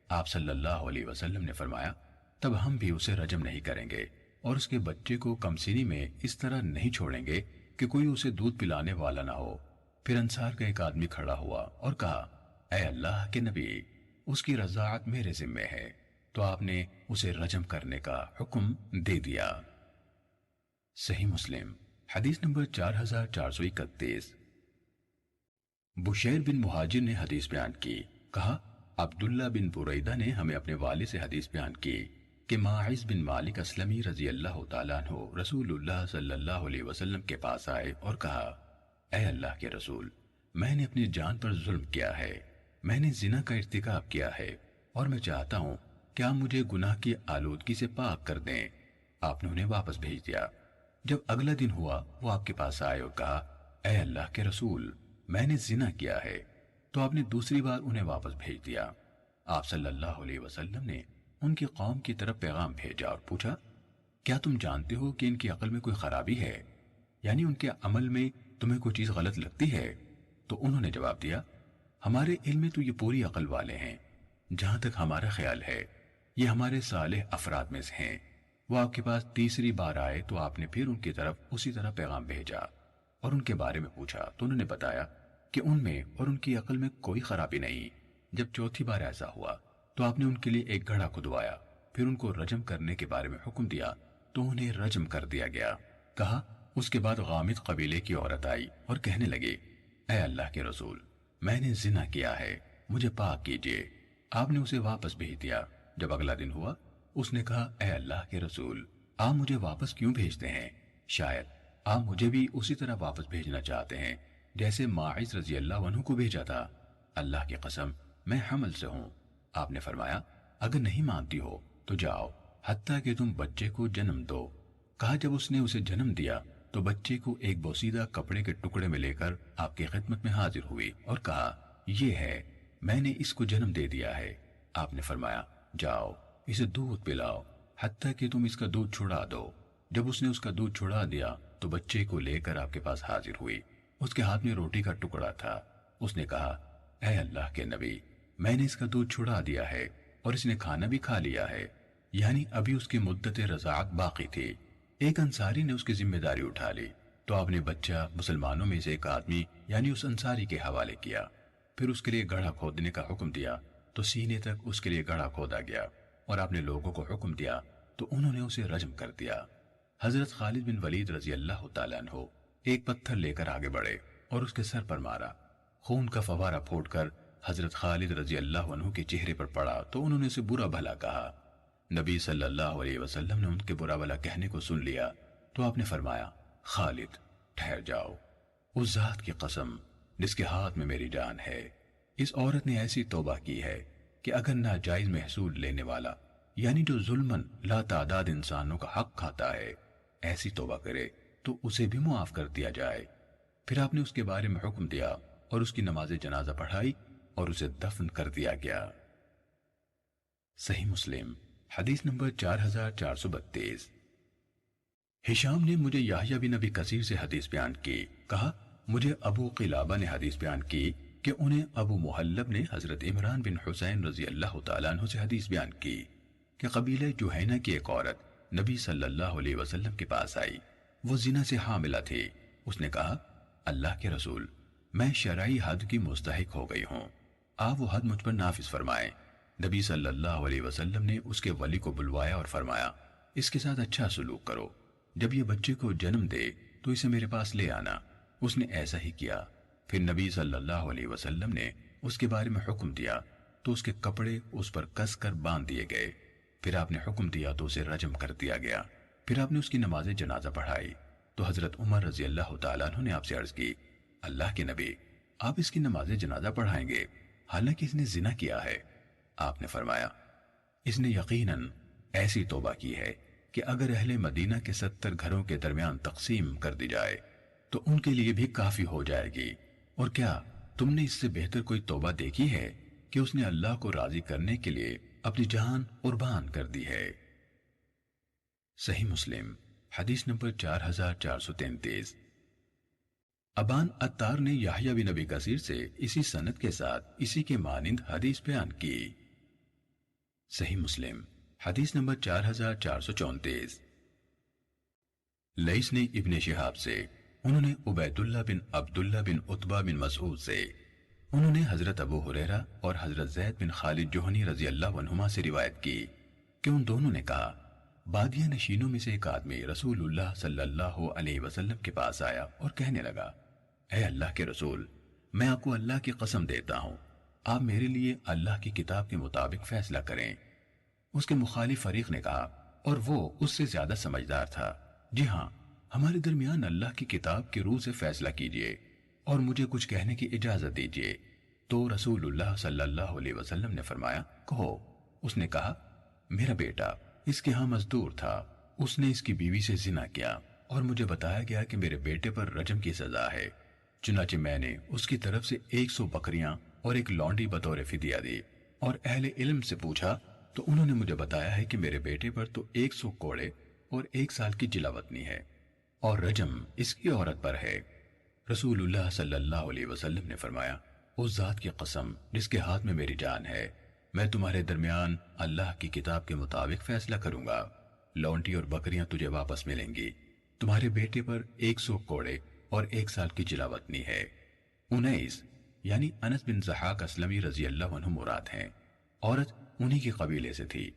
آپ صلی اللہ علیہ وسلم نے فرمایا تب ہم بھی اسے رجم نہیں کریں گے اور اس کے بچے کو کمسینی میں اس طرح نہیں چھوڑیں گے کہ کوئی اسے دودھ پلانے والا نہ ہو۔ پھر انصار کا ایک آدمی کھڑا ہوا اور کہا اے اللہ کے نبی اس کی رضاعت میرے ذمہ ہے۔ تو آپ نے اسے رجم کرنے کا حکم دے دیا۔ صحیح مسلم حدیث نمبر 4431۔ بشیر بن مہاجر نے حدیث بیان کی، کہا عبداللہ بن بریدہ نے ہمیں اپنے والد سے حدیث بیان کی کہ ماعز بن مالک اسلمی رضی اللہ تعالیٰ عنہ رسول اللہ صلی اللہ علیہ وسلم کے پاس آئے اور کہا اے اللہ کے رسول میں نے اپنی جان پر ظلم کیا ہے، میں نے زنا کا ارتکاب کیا ہے اور میں چاہتا ہوں کہ آپ مجھے گناہ کی آلودگی سے پاک کر دیں۔ آپ نے انہیں واپس بھیج دیا۔ جب اگلا دن ہوا وہ آپ کے پاس آئے اور کہا اے اللہ کے رسول میں نے زنا کیا ہے۔ تو آپ نے دوسری بار انہیں واپس بھیج دیا۔ آپ صلی اللہ علیہ وسلم نے ان کی قوم کی طرف پیغام بھیجا اور پوچھا کیا تم جانتے ہو کہ ان کی عقل میں کوئی خرابی ہے یعنی ان کے عمل میں تمہیں کوئی چیز غلط لگتی ہے؟ تو انہوں نے جواب دیا ہمارے علم میں تو یہ پوری عقل والے ہیں، جہاں تک ہمارا خیال ہے یہ ہمارے صالح افراد میں سے ہیں۔ وہ آپ کے پاس تیسری بار آئے تو آپ نے پھر ان کی طرف اسی طرح پیغام بھیجا اور ان کے بارے میں پوچھا تو انہوں نے بتایا کہ ان میں اور ان کی عقل میں کوئی خرابی نہیں۔ جب چوتھی بار ایسا ہوا تو آپ نے ان کے لیے ایک گڑھا کھدوایا، پھر ان کو رجم کرنے کے بارے میں حکم دیا تو انہیں رجم کر دیا گیا۔ کہا اس کے بعد غامد قبیلے کی عورت آئی اور کہنے لگی اے اللہ کے رسول میں نے زنا کیا ہے، مجھے پاک کیجیے۔ آپ نے اسے واپس بھیج دیا۔ جب اگلا دن ہوا اس نے کہا اے اللہ کے رسول آپ مجھے واپس کیوں بھیجتے ہیں؟ شاید آپ مجھے بھی اسی طرح واپس بھیجنا چاہتے ہیں جیسے ماعز رضی اللہ عنہ کو بھیجا تھا۔ اللہ کی قسم میں حمل سے ہوں۔ آپ نے فرمایا اگر نہیں مانتی ہو تو جاؤ حتیٰ کہ تم بچے کو جنم دو۔ کہا جب اس نے اسے جنم دیا تو بچے کو ایک بوسیدہ کپڑے کے ٹکڑے میں لے کر آپ کی خدمت میں حاضر ہوئی اور کہا یہ ہے میں نے اس کو جنم دے دیا ہے۔ آپ نے فرمایا جاؤ اسے دودھ پلاؤ حتیٰ کہ تم اس کا دودھ چھڑا دو۔ جب اس نے اس کا دودھ چھڑا دیا تو بچے کو لے کر آپ کے پاس حاضر ہوئی۔ اس کے ہاتھ میں روٹی کا ٹکڑا تھا۔ اس نے کہا اے اللہ کے نبی میں نے اس کا دودھ چھڑا دیا ہے اور اس نے کھانا بھی کھا لیا ہے، یعنی ابھی اس کی مدت رضاعت باقی تھی۔ ایک انصاری نے اس کی ذمہ داری اٹھا لی تو آپ نے بچہ مسلمانوں میں سے ایک آدمی یعنی اس انصاری کے حوالے کیا۔ پھر اس کے لیے گڑھا کھودنے کا حکم دیا تو سینے تک اس کے لیے گڑھا کھودا گیا اور آپ نے لوگوں کو حکم دیا تو انہوں نے اسے رجم کر دیا۔ حضرت خالد بن ولید رضی اللہ تعالیٰ عنہ ایک پتھر لے کر آگے بڑھے اور اس کے سر پر مارا۔ خون کا فوارہ پھوٹ کر حضرت خالد رضی اللہ عنہ کے چہرے پر پڑا تو انہوں نے اسے برا بھلا کہا۔ نبی صلی اللہ علیہ وسلم نے ان کے برا بھلا کہنے کو سن لیا تو آپ نے فرمایا خالد ٹھہر جاؤ، اس ذات کی قسم جس کے ہاتھ میں میری جان ہے، اس عورت نے ایسی توبہ کی ہے کہ اگر ناجائز محصول لینے والا یعنی جو ظلماً لا تعداد انسانوں کا حق کھاتا ہے ایسی توبہ کرے تو اسے بھی معاف کر دیا جائے۔ پھر آپ نے اس کے بارے میں حکم دیا اور اس کی نماز جنازہ پڑھائی اور اسے دفن کر دیا گیا۔ صحیح مسلم حدیث نمبر 4432۔ ہشام نے مجھے یحییٰ بن ابی کثیر سے حدیث بیان کی، کہا مجھے ابو قلابہ نے حدیث بیان کی کہ انہیں ابو محلب نے حضرت عمران بن حسین رضی اللہ تعالیٰ عنہ سے حدیث بیان کی کہ قبیلہ جوہینہ کی ایک عورت نبی صلی اللہ علیہ وسلم کے پاس آئی، وہ زنا سے حاملہ تھی۔ اس نے کہا اللہ کے رسول میں شرعی حد کی مستحق ہو گئی ہوں، آپ وہ حد مجھ پر نافذ فرمائیں۔ نبی صلی اللہ علیہ وسلم نے اس کے ولی کو بلوایا اور فرمایا اس کے ساتھ اچھا سلوک کرو، جب یہ بچے کو جنم دے تو اسے میرے پاس لے آنا۔ اس نے ایسا ہی کیا۔ پھر نبی صلی اللہ علیہ وسلم نے اس کے بارے میں حکم دیا تو اس کے کپڑے اس پر کس کر باندھ دیے گئے۔ پھر آپ نے حکم دیا تو اسے رجم کر دیا گیا۔ پھر آپ نے اس کی نماز جنازہ پڑھائی تو حضرت عمر رضی اللہ تعالیٰ عنہ نے آپ سے عرض کی، اللہ کے نبی، آپ اس کی نماز جنازہ پڑھائیں گے حالانکہ اس نے زنا کیا ہے؟ آپ نے فرمایا، اس نے یقیناً ایسی توبہ کی ہے کہ اگر اہل مدینہ کے 70 گھروں کے درمیان تقسیم کر دی جائے تو ان کے لیے بھی کافی ہو جائے گی۔ اور کیا تم نے اس سے بہتر کوئی توبہ دیکھی ہے کہ اس نے اللہ کو راضی کرنے کے لیے اپنی جان قربان کر دی ہے؟ صحیح مسلم حدیث نمبر 4433۔ ابان عطار نے یحییٰ بن ابی کثیر سے اسی سند کے ساتھ اسی کے مانند حدیث بیان کی۔ صحیح مسلم حدیث نمبر 4434۔ لیث نے ابن شہاب سے، انہوں نے عبید اللہ بن عبداللہ بن عتبہ بن مسعود سے، انہوں نے حضرت ابو ہریرہ اور حضرت زید بن خالد جوہنی رضی اللہ عنہما سے روایت کی کہ ان دونوں نے کہا، بادیہ نشینوں میں سے ایک آدمی رسول اللہ صلی اللہ علیہ وسلم کے پاس آیا اور کہنے لگا، اے اللہ کے رسول، میں آپ کو اللہ کی قسم دیتا ہوں، آپ میرے لیے اللہ کی کتاب کے مطابق فیصلہ کریں۔ اس کے مخالف فریق نے کہا، اور وہ اس سے زیادہ سمجھدار تھا، جی ہاں، ہمارے درمیان اللہ کی کتاب کی روح سے فیصلہ کیجئے اور مجھے کچھ کہنے کی اجازت دیجئے۔ تو رسول اللہ صلی اللہ علیہ وسلم نے فرمایا، کہو۔ اس نے کہا، میرا بیٹا اس کے ہاں مزدور تھا، اس نے اس کی بیوی سے زنا کیا اور مجھے بتایا گیا کہ میرے بیٹے پر رجم کی سزا ہے۔ چنانچہ میں نے اس کی طرف سے 100 بکریاں اور ایک لونڈی بطور فدیہ دی اور اہل علم سے پوچھا تو انہوں نے مجھے بتایا ہے کہ میرے بیٹے پر تو 100 کوڑے اور 1 سال کی جلاوطنی ہے اور رجم اس کی عورت پر ہے۔ رسول اللہ صلی اللہ علیہ وسلم نے فرمایا، اس ذات کی قسم جس کے ہاتھ میں میری جان ہے، میں تمہارے درمیان اللہ کی کتاب کے مطابق فیصلہ کروں گا، لونڈی اور بکریاں تجھے واپس ملیں گی، تمہارے بیٹے پر 100 کوڑے اور 1 سال کی جلاوطنی ہے۔ 19 یعنی انس بن ضحاک اسلمی رضی اللہ عنہ مراد ہیں، عورت انہی کے قبیلے سے تھی۔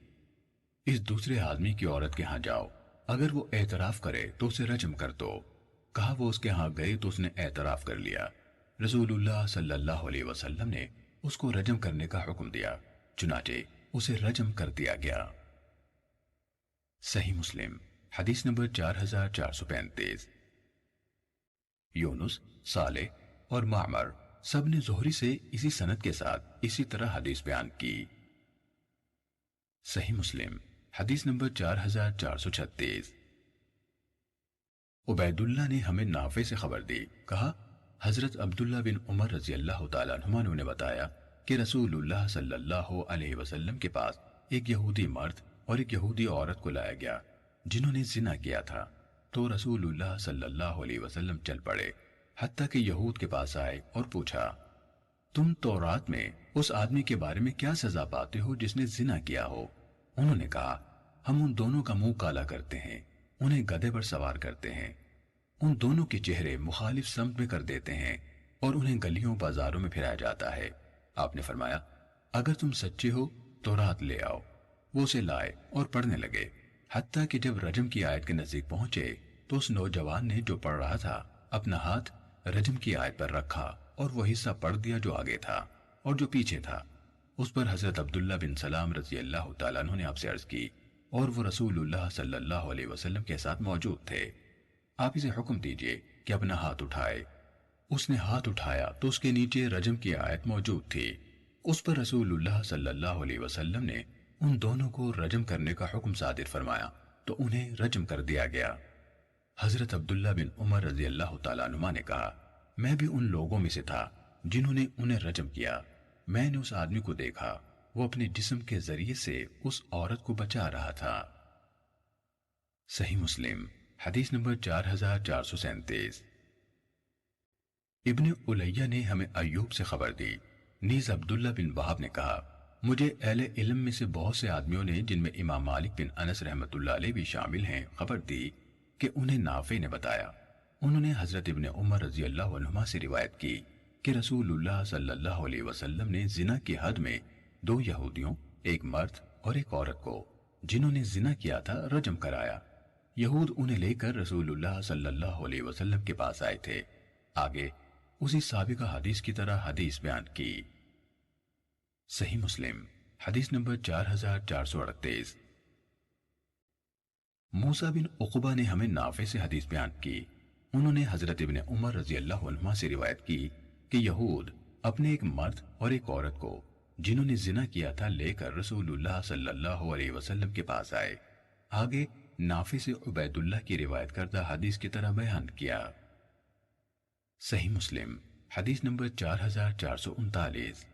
اس دوسرے آدمی کی عورت کے ہاں جاؤ، اگر وہ اعتراف کرے تو اسے رجم کر دو۔ کہا وہ اس کے ہاں گئے تو اس نے اعتراف کر لیا۔ رسول اللہ صلی اللہ علیہ وسلم نے اس کو رجم کرنے کا حکم دیا، چنانچہ اسے رجم کر دیا گیا۔ صحیح مسلم حدیث نمبر 4435۔ یونس، صالح اور معمر سب نے زہری سے اسی سند کے ساتھ اسی طرح حدیث بیان کی۔ صحیح مسلم حدیث نمبر 4436۔ عبید اللہ نے ہمیں نافع سے خبر دی، کہا حضرت عبداللہ بن عمر رضی اللہ تعالیٰ عنہما نے بتایا کہ رسول اللہ صلی اللہ علیہ وسلم کے پاس ایک یہودی مرد اور ایک یہودی عورت کو لایا گیا جنہوں نے زنا کیا تھا، تو رسول اللہ صلی اللہ علیہ وسلم چل پڑے حتیٰ کہ یہود کے پاس آئے اور پوچھا، تم تورات میں اس آدمی کے بارے میں کیا سزا پاتے ہو جس نے زنا کیا ہو؟ انہوں نے کہا، ہم ان دونوں کا منہ کالا کرتے ہیں، انہیں گدھے پر سوار کرتے ہیں، ان دونوں کے چہرے مخالف سمت میں کر دیتے ہیں اور انہیں گلیوں بازاروں میں پھرایا جاتا ہے۔ آپ نے فرمایا، اگر تم سچے ہو تو رات لے آؤ۔ وہ اسے لائے اور پڑھنے لگے، حتیٰ کہ جب رجم کی آیت کے نزدیک پہنچے تو اس نوجوان نے جو پڑھ رہا تھا اپنا ہاتھ رجم کی آیت پر رکھا اور وہ حصہ پڑھ دیا جو آگے تھا، اور جو پیچھے تھا اس پر حضرت عبداللہ بن سلام رضی اللہ تعالیٰ عنہ نے آپ سے عرض کی، اور وہ رسول اللہ صلی اللہ علیہ وسلم کے ساتھ موجود تھے، آپ اسے حکم دیجئے کہ اپنا ہاتھ اٹھائے۔ اس نے ہاتھ اٹھایا تو اس کے نیچے رجم کی آیت موجود تھی۔ اس پر رسول اللہ صلی اللہ علیہ وسلم نے ان دونوں کو رجم کرنے کا حکم صادر فرمایا تو انہیں رجم کر دیا گیا۔ حضرت عبداللہ بن عمر رضی اللہ تعالیٰ عنہ نے کہا، میں بھی ان لوگوں میں سے تھا جنہوں نے انہیں رجم کیا۔ میں نے اس آدمی کو دیکھا، وہ اپنے جسم کے ذریعے سے اس عورت کو بچا رہا تھا۔ صحیح مسلم حدیث نمبر 4437۔ ابن علیہ نے ہمیں ایوب سے خبر دی، نیز عبداللہ بن وہب نے کہا، مجھے اہل علم میں سے بہت سے آدمیوں نے، جن میں امام مالک بن انس رحمۃ اللہ علیہ بھی شامل ہیں، خبر دی کہ انہیں نافع نے بتایا، انہوں نے حضرت ابن عمر رضی اللہ عنہما سے روایت کی کہ رسول اللہ صلی اللہ علیہ وسلم نے زنا کی حد میں 2 یہودیوں، ایک مرد اور ایک عورت کو جنہوں نے زنا کیا تھا رجم کرایا۔ یہود انہیں لے کر رسول اللہ صلی اللہ علیہ وسلم کے پاس آئے تھے۔ آگے اسی سابقہ حدیث کی طرح حدیث بیان کی۔ صحیح مسلم حدیث نمبر 4438۔ موسیٰ بن عقبہ نے ہمیں نافع سے حدیث بیان کی، انہوں نے حضرت ابن عمر رضی اللہ عنہما سے روایت کی کہ یہود اپنے ایک مرد اور ایک عورت کو جنہوں نے زنا کیا تھا لے کر رسول اللہ صلی اللہ علیہ وسلم کے پاس آئے۔ آگے نافع سے عبید اللہ کی روایت کردہ حدیث کی طرح بیان کیا۔ صحیح مسلم حدیث نمبر 4439۔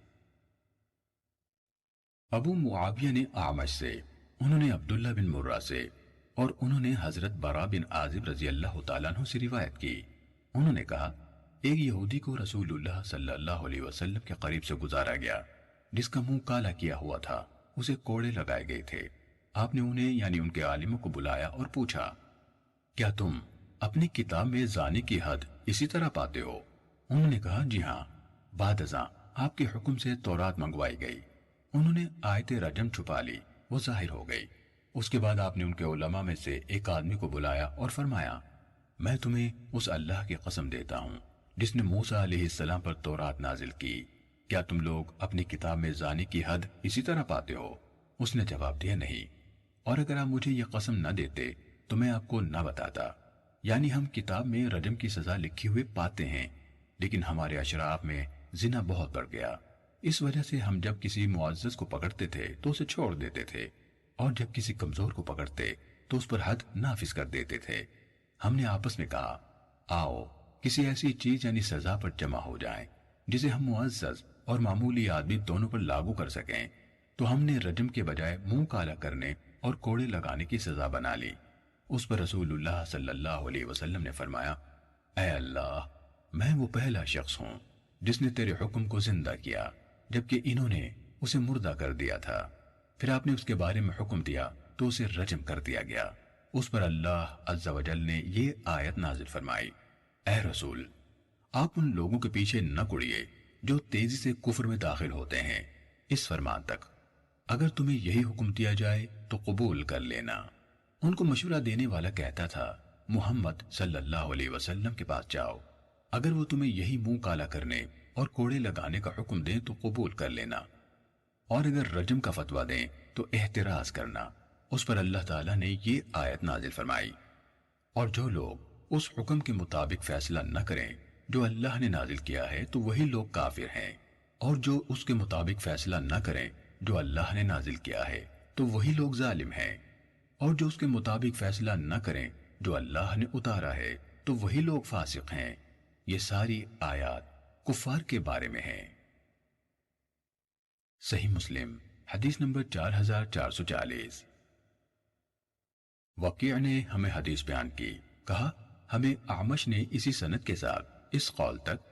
ابو معاویہ نے اعمش سے، انہوں نے عبداللہ بن مرہ سے اور انہوں نے حضرت برا بن عازب رضی اللہ تعالیٰ عنہ سے روایت کی، انہوں نے کہا ایک یہودی کو رسول اللہ صلی اللہ علیہ وسلم کے قریب سے گزارا گیا جس کا منہ کالا کیا ہوا تھا، اسے کوڑے لگائے گئے تھے۔ آپ نے انہیں یعنی ان کے عالموں کو بلایا اور پوچھا کیا تم اپنی کتاب میں زانی کی حد اسی طرح پاتے ہو؟ انہوں نے کہا جی ہاں۔ بعد ازاں آپ کے حکم سے تورات منگوائی گئی، انہوں نے آیت رجم چھپا لی، وہ ظاہر ہو گئی۔ اس کے بعد آپ نے ان کے علماء میں سے ایک آدمی کو بلایا اور فرمایا میں تمہیں اس اللہ کی قسم دیتا ہوں جس نے موسیٰ علیہ السلام پر تورات نازل کی، کیا تم لوگ اپنی کتاب میں زانی کی حد اسی طرح پاتے ہو؟ اس نے جواب دیا نہیں، اور اگر آپ مجھے یہ قسم نہ دیتے تو میں آپ کو نہ بتاتا۔ یعنی ہم کتاب میں رجم کی سزا لکھی ہوئے پاتے ہیں، لیکن ہمارے اشراف میں زنا بہت بڑھ گیا، اس وجہ سے ہم جب کسی معزز کو پکڑتے تھے تو اسے چھوڑ دیتے تھے، اور جب کسی کمزور کو پکڑتے تو اس پر حد نافذ کر دیتے تھے۔ ہم نے آپس میں کہا آؤ کسی ایسی چیز یعنی سزا پر جمع ہو جائیں جسے ہم معزز اور معمولی آدمی دونوں پر لاگو کر سکیں، تو ہم نے رجم کے بجائے منہ کالا کرنے اور کوڑے لگانے کی سزا بنا لی۔ اس پر رسول اللہ صلی اللہ علیہ وسلم نے فرمایا اے اللہ، میں وہ پہلا شخص ہوں جس نے تیرے حکم کو زندہ کیا جبکہ انہوں نے اسے مردہ کر دیا تھا۔ پھر آپ نے اس کے بارے میں حکم دیا تو اسے رجم کر دیا گیا۔ اس پر اللہ عز و جل نے یہ آیت نازل فرمائی اے رسول، آپ ان لوگوں کے پیچھے نہ کڑیے جو تیزی سے کفر میں داخل ہوتے ہیں، اس فرمان تک اگر تمہیں یہی حکم دیا جائے تو قبول کر لینا۔ ان کو مشورہ دینے والا کہتا تھا محمد صلی اللہ علیہ وسلم کے پاس جاؤ، اگر وہ تمہیں یہی منہ کالا کرنے اور کوڑے لگانے کا حکم دیں تو قبول کر لینا، اور اگر رجم کا فتویٰ دیں تو احتراز کرنا۔ اس پر اللہ تعالیٰ نے یہ آیت نازل فرمائی اور جو لوگ اس حکم کے مطابق فیصلہ نہ کریں جو اللہ نے نازل کیا ہے تو وہی لوگ کافر ہیں، اور جو اس کے مطابق فیصلہ نہ کریں جو اللہ نے نازل کیا ہے تو وہی لوگ ظالم ہیں، اور جو اس کے مطابق فیصلہ نہ کریں جو اللہ نے اتارا ہے تو وہی لوگ فاسق ہیں۔ یہ ساری آیات کفار کے بارے میں ہیں۔ صحیح مسلم حدیث نمبر 4440۔ وقیع نے ہمیں حدیث بیان کی، کہا ہمیں اعمش نے اسی سند کے ساتھ اس قول تک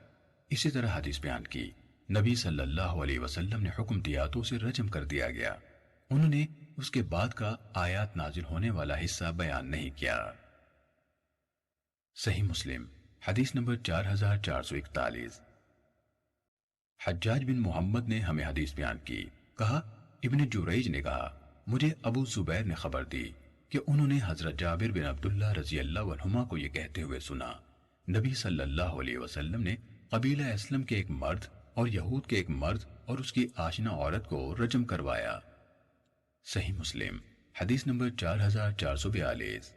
اسی طرح حدیث بیان کی، نبی صلی اللہ علیہ وسلم نے حکم دیا تو اسے رجم کر دیا گیا۔ انہوں نے اس کے بعد کا آیات نازل ہونے والا حصہ بیان نہیں کیا۔ صحیح مسلم حدیث نمبر 4441۔ حجاج بن محمد نے ہمیں حدیث بیان کی، کہا ابن جریج نے کہا مجھے ابو زبیر نے خبر دی کہ انہوں نے حضرت جابر بن عبداللہ رضی اللہ عنہما کو یہ کہتے ہوئے سنا نبی صلی اللہ علیہ وسلم نے قبیلہ اسلم کے ایک مرد اور یہود کے ایک مرد اور اس کی آشنا عورت کو رجم کروایا۔ صحیح مسلم حدیث نمبر 4442۔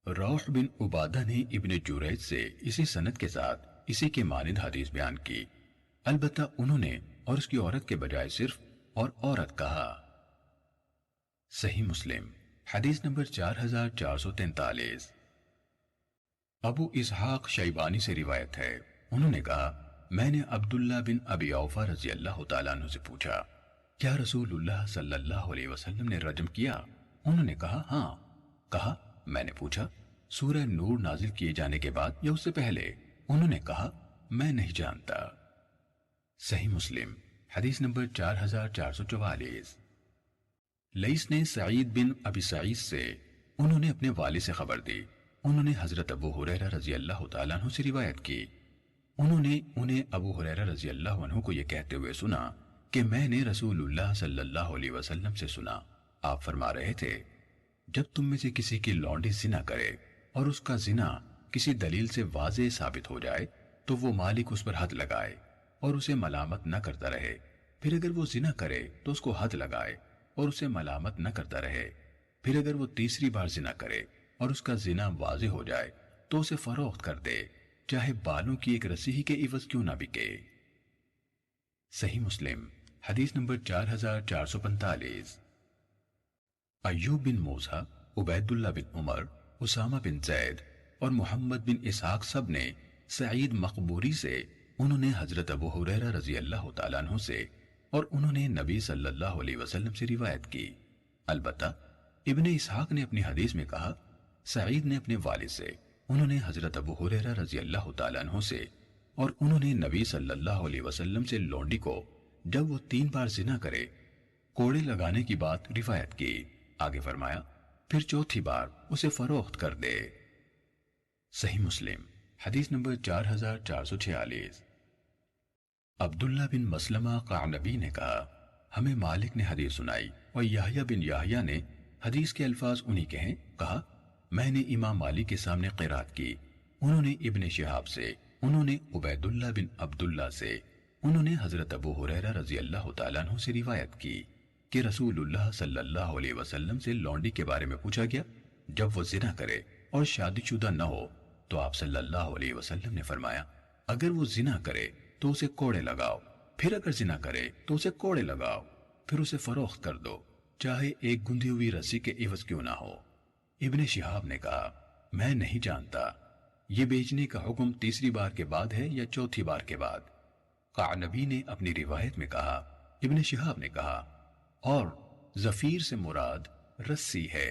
روح بن عبادہ نے ابن جریج سے اسی سند کے ساتھ اسی کے مانند حدیث بیان کی، البتہ انہوں نے اور اس کی عورت کے بجائے صرف اور عورت کہا۔ صحیح مسلم حدیث نمبر 4443۔ ابو اسحاق شیبانی سے روایت ہے، انہوں نے کہا میں نے عبداللہ بن ابی اوفا رضی اللہ تعالیٰ عنہ سے پوچھا کیا رسول اللہ صلی اللہ علیہ وسلم نے رجم کیا؟ انہوں نے کہا ہاں۔ کہا میں نے پوچھا سورہ نور نازل کیے جانے کے بعد یا اس سے پہلے؟ انہوں نے کہا میں نہیں جانتا۔ صحیح مسلم حدیث نمبر 4444۔ لیث نے سعید بن ابی سعید سے، انہوں نے اپنے والد سے خبر دی، انہوں نے حضرت ابو ہریرہ رضی اللہ تعالیٰ عنہ سے روایت کی، انہوں نے انہیں ابو ہریرہ رضی اللہ عنہ کو یہ کہتے ہوئے سنا کہ میں نے رسول اللہ صلی اللہ علیہ وسلم سے سنا، آپ فرما رہے تھے جب تم میں سے کسی کی لونڈی زنا کرے اور اس کا زنا کسی دلیل سے واضح ثابت ہو جائے تو وہ مالک اس پر حد لگائے اور اسے ملامت نہ کرتا رہے، پھر اگر وہ زنا کرے تو اس کو حد لگائے اور اسے ملامت نہ کرتا رہے، پھر اگر وہ تیسری بار زنا کرے اور اس کا زنا واضح ہو جائے تو اسے فروخت کر دے، چاہے بالوں کی ایک رسی ہی کے عوض کیوں نہ بکے۔ صحیح مسلم حدیث نمبر 4445۔ ایوب بن موسیٰ، عبید اللہ بن عمر، اسامہ بن زید اور محمد بن اسحاق سب نے سعید مقبوری سے، انہوں نے حضرت ابو ہریرہ رضی اللہ تعالیٰ عنہ سے، اور انہوں نے نبی صلی اللہ علیہ وسلم سے روایت کی۔ البتہ ابن اسحاق نے اپنی حدیث میں کہا، سعید نے اپنے والد سے، انہوں نے حضرت ابو ہریرہ رضی اللہ تعالیٰ عنہ سے، اور انہوں نے نبی صلی اللہ علیہ وسلم سے لونڈی کو جب وہ 3 بار زنا کرے کوڑے لگانے کی بات روایت کی۔ آگے فرمایا پھر چوتھی بار اسے فروخت کر دے۔ صحیح مسلم حدیث نمبر 4446۔ عبداللہ بن مسلمہ قعنبی نے کہا، ہمیں مالک نے حدیث سنائی اور یحییٰ بن یحییٰ نے حدیث کے الفاظ انہی کے ہیں۔ کہا میں نے امام مالک کے سامنے قرات کی، انہوں نے ابن شہاب سے، انہوں نے عبید اللہ بن عبداللہ سے، انہوں نے حضرت ابو ہریرہ رضی اللہ تعالیٰ عنہ سے روایت کی کہ رسول اللہ صلی اللہ علیہ وسلم سے لونڈی کے بارے میں پوچھا گیا، جب وہ زنا کرے اور شادی شدہ نہ ہو تو آپ صلی اللہ علیہ وسلم نے فرمایا، اگر وہ زنا کرے تو اسے کوڑے لگاؤ، پھر اگر زنا کرے تو اسے کوڑے لگاؤ، پھر اسے فروخت کر دو، چاہے ایک گندھی ہوئی رسی کے عوض کیوں نہ ہو۔ ابن شہاب نے کہا میں نہیں جانتا یہ بیچنے کا حکم تیسری بار کے بعد ہے یا چوتھی بار کے بعد۔ قعنبی نے اپنی روایت میں کہا، ابن شہاب نے کہا اور زفیر سے مراد رسی ہے۔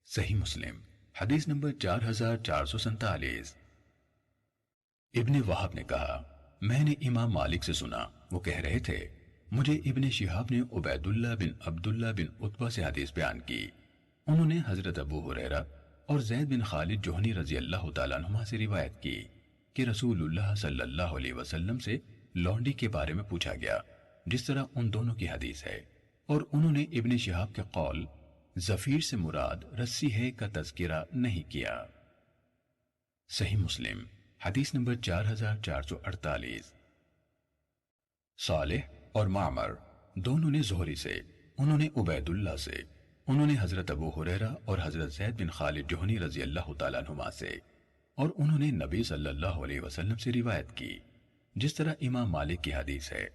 صحیح مسلم حدیث نمبر 4447۔ ابن وہب نے کہا میں نے امام مالک سے سنا، وہ کہہ رہے تھے مجھے ابن شہاب نے عبید اللہ بن عبداللہ بن عتبہ سے حدیث بیان کی، انہوں نے حضرت ابو ہریرہ اور زید بن خالد جوہنی رضی اللہ تعالیٰ عنہما سے روایت کی کہ رسول اللہ صلی اللہ علیہ وسلم سے لونڈی کے بارے میں پوچھا گیا، جس طرح ان دونوں کی حدیث ہے، اور انہوں نے ابن شہاب کے قول زفیر سے مراد رسی ہے کا تذکرہ نہیں کیا۔ صحیح مسلم حدیث نمبر 4448۔ صالح اور معمر دونوں نے زہری سے، انہوں نے عبید اللہ سے، انہوں نے حضرت ابو ہریرہ اور حضرت زید بن خالد جوہنی رضی اللہ تعالیٰ عنہما سے، اور انہوں نے نبی صلی اللہ علیہ وسلم سے روایت کی، جس طرح امام مالک کی حدیث ہے،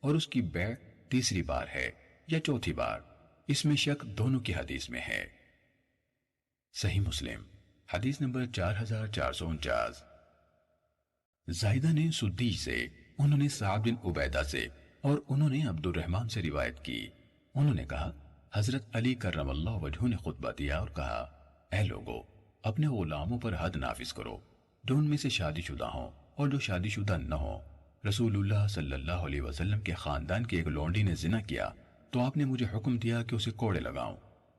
اور اس کی بیع تیسری بار ہے یا چوتھی بار، اس میں شک دونوں کی حدیث میں ہے۔ صحیح مسلم حدیث نمبر 4449۔ زائدہ نے سدی سے، انہوں نے سعد بن عبیدہ سے، اور انہوں نے عبد الرحمن سے روایت کی، انہوں نے کہا حضرت علی کرم اللہ وجہہ نے خطبہ دیا اور کہا اے لوگو اپنے غلاموں پر حد نافذ کرو، جو ان میں سے شادی شدہ ہوں اور جو شادی شدہ نہ ہوں۔ رسول اللہ صلی اللہ علیہ وسلم کے خاندان کی ایک لونڈی نے زنا کیا تو آپ نے مجھے حکم دیا کہ اسے کوڑے لگاؤں،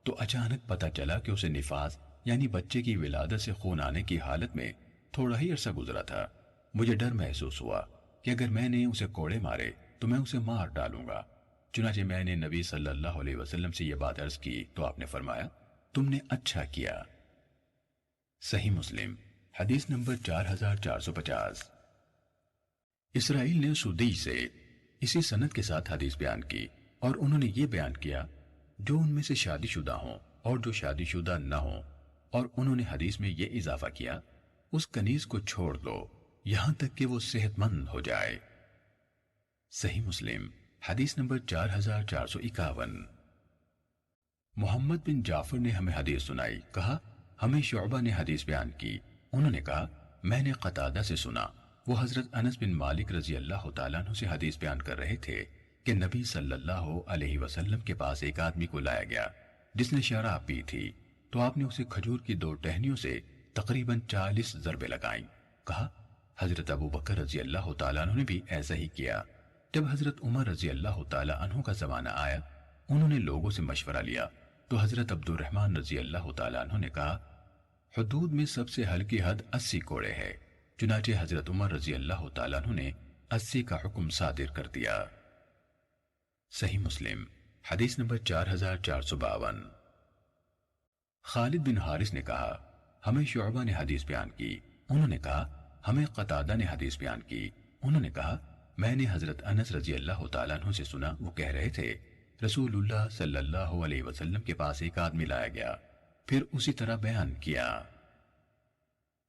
تو اچانک پتہ چلا کہ اسے نفاس یعنی بچے کی ولادت سے خون آنے کی حالت میں تھوڑا ہی عرصہ گزرا تھا۔ مجھے ڈر محسوس ہوا کہ اگر میں نے اسے کوڑے مارے تو میں اسے مار ڈالوں گا، چنانچہ میں نے نبی صلی اللہ علیہ وسلم سے یہ بات عرض کی تو آپ نے فرمایا تم نے اچھا کیا۔ صحیح مسلم حدیث نمبر 4450۔ اسرائیل نے سدی سے اسی سند کے ساتھ حدیث بیان کی، اور انہوں نے یہ بیان کیا جو ان میں سے شادی شدہ ہوں اور جو شادی شدہ نہ ہوں، اور انہوں نے حدیث میں یہ اضافہ کیا اس کنیز کو چھوڑ دو یہاں تک کہ وہ صحت مند ہو جائے۔ صحیح مسلم حدیث نمبر 4451۔ محمد بن جعفر نے ہمیں حدیث سنائی، کہا ہمیں شعبہ نے حدیث بیان کی، انہوں نے کہا میں نے قتادہ سے سنا، وہ حضرت انس بن مالک رضی اللہ تعالیٰ عنہ سے حدیث بیان کر رہے تھے کہ نبی صلی اللہ علیہ وسلم کے پاس ایک آدمی کو لایا گیا جس نے شراب پی تھی، تو آپ نے اسے کھجور کی 2 ٹہنیوں سے تقریباً 40 ضربیں لگائیں۔ کہا حضرت ابو بکر رضی اللہ تعالیٰ عنہ نے بھی ایسا ہی کیا۔ جب حضرت عمر رضی اللہ تعالیٰ عنہ کا زمانہ آیا، انہوں نے لوگوں سے مشورہ لیا تو حضرت عبد الرحمن رضی اللہ تعالیٰ عنہ نے کہا حدود میں سب سے ہلکی حد 80 کوڑے ہے، چنانچہ حضرت عمر رضی اللہ تعالیٰ عنہ نے 80 کا حکم صادر کر دیا۔ صحیح مسلم حدیث نمبر 4452۔ خالد بن حارث نے کہا ہمیں شعبہ نے حدیث بیان کی، انہوں نے کہا ہمیں قتادہ نے حدیث بیان کی، انہوں نے کہا میں نے حضرت انس رضی اللہ تعالیٰ عنہ سے سنا، وہ کہہ رہے تھے رسول اللہ صلی اللہ علیہ وسلم کے پاس ایک آدمی لایا گیا، پھر اسی طرح بیان کیا۔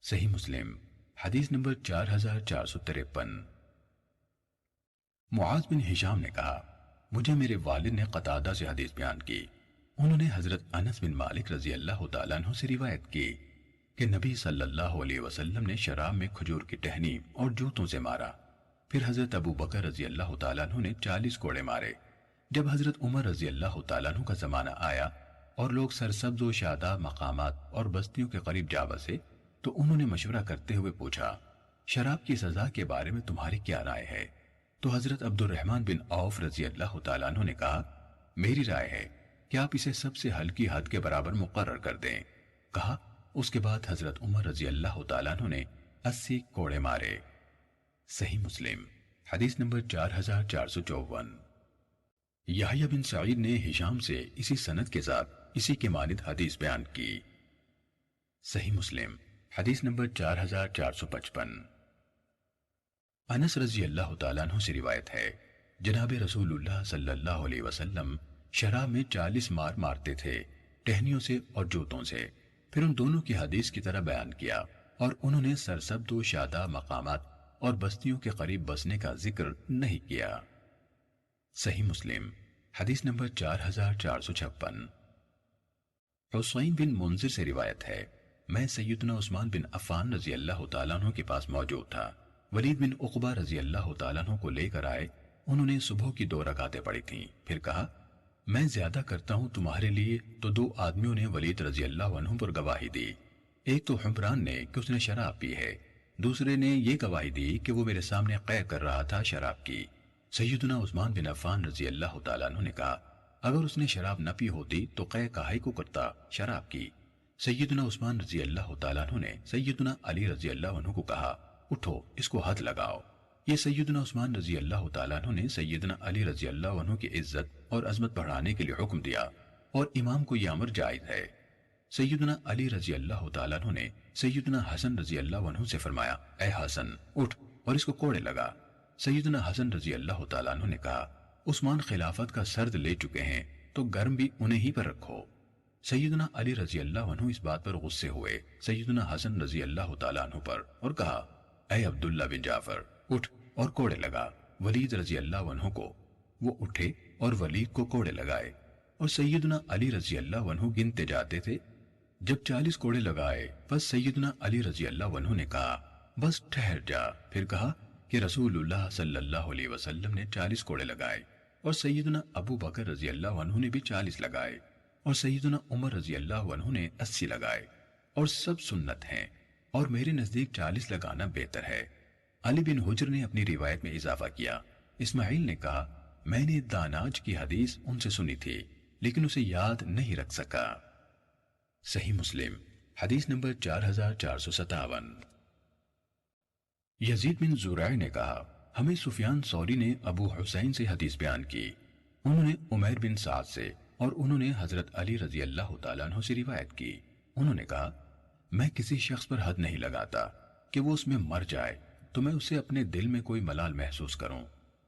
صحیح مسلم حدیث نمبر 4453۔ معاذ بن ہشام نے کہا، مجھے میرے والد نے قتادہ سے حدیث بیان کی، انہوں نے حضرت انس بن مالک رضی اللہ تعالیٰ عنہ سے روایت کی کہ نبی صلی اللہ علیہ وسلم نے شراب میں کھجور کی ٹہنی اور جوتوں سے مارا، پھر حضرت ابو بکر رضی اللہ تعالیٰ عنہ نے 40 کوڑے مارے۔ جب حضرت عمر رضی اللہ تعالیٰ عنہ کا زمانہ آیا اور لوگ سرسبز و شاداب مقامات اور بستیوں کے قریب جا بسے تو انہوں نے مشورہ کرتے ہوئے پوچھا، شراب کی سزا کے بارے میں تمہاری کیا رائے ہے؟ تو حضرت عبد الرحمن بن عوف رضی اللہ تعالیٰ عنہ نے کہا، میری رائے ہے کہ آپ اسے سب سے ہلکی حد کے برابر مقرر کر دیں۔ کہا، اس کے بعد حضرت عمر رضی اللہ تعالیٰ عنہ نے 80 کوڑے مارے۔ صحیح مسلم حدیث نمبر 4454۔ یحییٰ بن سعید نے ہشام سے اسی سند کے ساتھ اسی کے مانند حدیث بیان کی۔ صحیح مسلم حدیث نمبر 4455۔ انس رضی اللہ تعالیٰ عنہ سے روایت ہے، جناب رسول اللہ صلی اللہ علیہ وسلم شراب میں 40 مار مارتے تھے، ٹہنیوں سے اور جوتوں سے۔ پھر ان دونوں کی حدیث کی طرح بیان کیا اور انہوں نے سرسبز و شاداب مقامات اور بستیوں کے قریب بسنے کا ذکر نہیں کیا۔ صحیح مسلم حدیث نمبر 4456۔ حسین بن منذر سے روایت ہے، میں سیدنا عثمان بن عفان رضی اللہ تعالیٰ عنہ کے پاس موجود تھا۔ ولید بن عقبہ رضی اللہ تعالیٰ عنہ کو لے کر آئے، انہوں نے صبح کی 2 رکعتیں پڑھی تھیں، پھر کہا، میں زیادہ کرتا ہوں تمہارے لیے، تو 2 آدمیوں نے ولید رضی اللہ عنہ پر گواہی دی، ایک تو حمران نے کہ اس نے شراب پی ہے، دوسرے نے یہ گواہی دی کہ وہ میرے سامنے قے کر رہا تھا شراب کی۔ سیدنا عثمان بن عفان رضی اللہ تعالیٰ عنہ نے کہا، اگر اس نے شراب نہ پی ہوتی تو قے کاہے کو کرتا شراب کی؟ سیدنا عثمان رضی اللہ تعالیٰ عنہ نے سیدنا علی رضی اللہ عنہ کو کہا، اٹھو اس کو حد لگاؤ۔ یہ سیدنا عثمان رضی اللہ تعالیٰ عنہ نے سیدنا علی رضی اللہ عنہ کی عزت اور عظمت بڑھانے کے لیے حکم دیا، اور امام کو یہ امر جائز ہے۔ سیدنا علی رضی اللہ تعالیٰ عنہ نے سیدنا حسن رضی اللہ عنہ سے فرمایا، اے حسن اٹھ اور اس کو کوڑے لگا۔ سیدنا حسن رضی اللہ تعالیٰ عنہ نے کہا، عثمان خلافت کا سرد لے چکے ہیں تو گرم بھی انہیں ہی پر رکھو۔ سیدنا علی رضی اللہ عنہ اس بات پر غصے ہوئے سیدنا حسن رضی اللہ تعالیٰ عنہ پر اور کہا، اے عبداللہ بن جعفر اٹھ اور کوڑے لگا ولید رضی اللہ عنہ کو۔ وہ اٹھے اور ولید کو کوڑے لگائے، اور سیدنا علی رضی اللہ عنہ گنتے جاتے تھے۔ جب 40 کوڑے لگائے بس سیدنا علی رضی اللہ عنہ نے کہا، بس ٹھہر جا۔ پھر کہا کہ رسول اللہ صلی اللہ علیہ وسلم نے 40 کوڑے لگائے، اور سیدنا ابو بکر رضی اللہ عنہ نے بھی 40 لگائے، اور سیدنا عمر رضی اللہ عنہ نے 80 لگائے، اور سب سنت ہیں، اور میرے نزدیک 40 لگانا بہتر ہے۔ علی بن حجر نے اپنی روایت میں اضافہ کیا، اسماعیل نے کہا، میں نے داناج کی حدیث ان سے سنی تھی لیکن اسے یاد نہیں رکھ سکا۔ صحیح مسلم حدیث نمبر 4457۔ یزید بن زرع نے کہا، ہمیں سفیان ثوری نے ابو حسین سے حدیث بیان کی، انہوں نے عمیر بن سعد سے، اور انہوں نے حضرت علی رضی اللہ تعالیٰ عنہ سے روایت کی۔ انہوں نے کہا، میں کسی شخص پر حد نہیں لگاتا کہ وہ اس میں مر جائے تو میں اسے اپنے دل میں کوئی ملال محسوس کروں،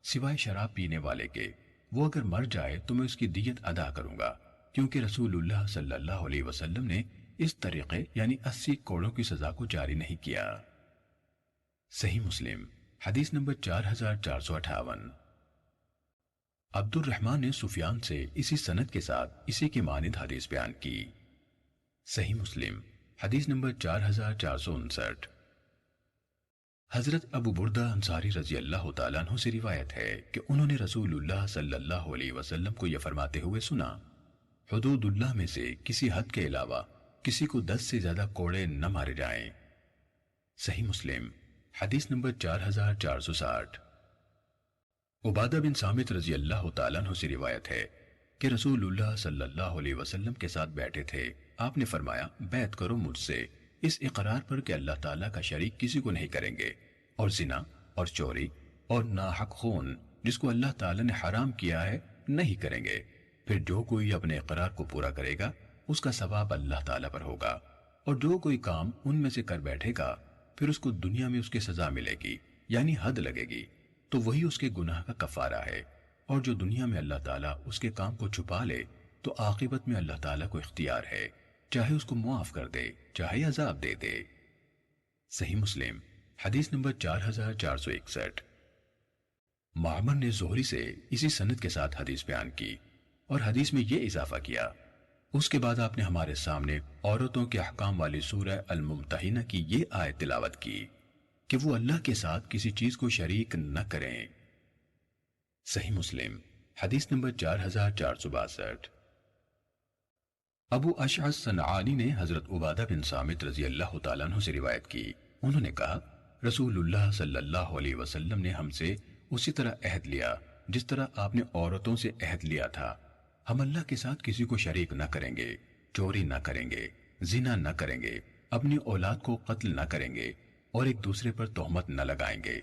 سوائے شراب پینے والے کے۔ وہ اگر مر جائے تو میں اس کی دیت ادا کروں گا، کیونکہ رسول اللہ صلی اللہ علیہ وسلم نے اس طریقے یعنی 80 کوڑوں کی سزا کو جاری نہیں کیا۔ صحیح مسلم حدیث نمبر 4458۔ عبد الرحمن نے سفیان سے اسی سند کے ساتھ اسی کے مانند حدیث بیان کی۔ صحیح مسلم حدیث نمبر 4459۔ حضرت ابو بردہ انصاری رضی اللہ تعالیٰ عنہ سے روایت ہے کہ انہوں نے رسول اللہ صلی اللہ علیہ وسلم کو یہ فرماتے ہوئے سنا، حدود اللہ میں سے کسی حد کے علاوہ کسی کو 10 سے زیادہ کوڑے نہ مارے جائیں۔ صحیح مسلم حدیث نمبر 4460۔ عبادہ بن صامت رضی اللہ تعالیٰ عنہ سے روایت ہے کہ رسول اللہ صلی اللہ علیہ وسلم کے ساتھ بیٹھے تھے، آپ نے فرمایا، بیعت کرو مجھ سے اس اقرار پر کہ اللہ تعالیٰ کا شریک کسی کو نہیں کریں گے، اور زنا اور چوری اور ناحق خون جس کو اللہ تعالیٰ نے حرام کیا ہے نہیں کریں گے۔ پھر جو کوئی اپنے اقرار کو پورا کرے گا اس کا ثواب اللہ تعالیٰ پر ہوگا، اور جو کوئی کام ان میں سے کر بیٹھے گا پھر اس کو دنیا میں اس کی سزا ملے گی یعنی حد لگے گی، تو وہی اس کے گناہ کا کفارہ ہے، اور جو دنیا میں اللہ تعالیٰ اس کے کام کو چھپا لے تو عاقبت میں اللہ تعالیٰ کو اختیار ہے، چاہے اس کو معاف کر دے چاہے عذاب دے دے۔ صحیح مسلم حدیث نمبر 4461۔ معمر نے زہری سے اسی سند کے ساتھ حدیث بیان کی اور حدیث میں یہ اضافہ کیا، اس کے بعد آپ نے ہمارے سامنے عورتوں کے احکام والی سورہ الممتحنہ کی یہ آیت تلاوت کی کہ وہ اللہ کے ساتھ کسی چیز کو شریک نہ کریں۔ صحیح مسلم حدیث نمبر 4462۔ ابو اشعث صنعانی نے حضرت عبادہ بن صامت رضی اللہ تعالیٰ عنہ سے روایت کی، انہوں نے کہا رسول اللہ صلی اللہ علیہ وسلم نے ہم سے اسی طرح عہد لیا جس طرح آپ نے عورتوں سے عہد لیا تھا، ہم اللہ کے ساتھ کسی کو شریک نہ کریں گے، چوری نہ کریں گے، زنا نہ کریں گے، اپنی اولاد کو قتل نہ کریں گے اور ایک دوسرے پر تہمت نہ لگائیں گے۔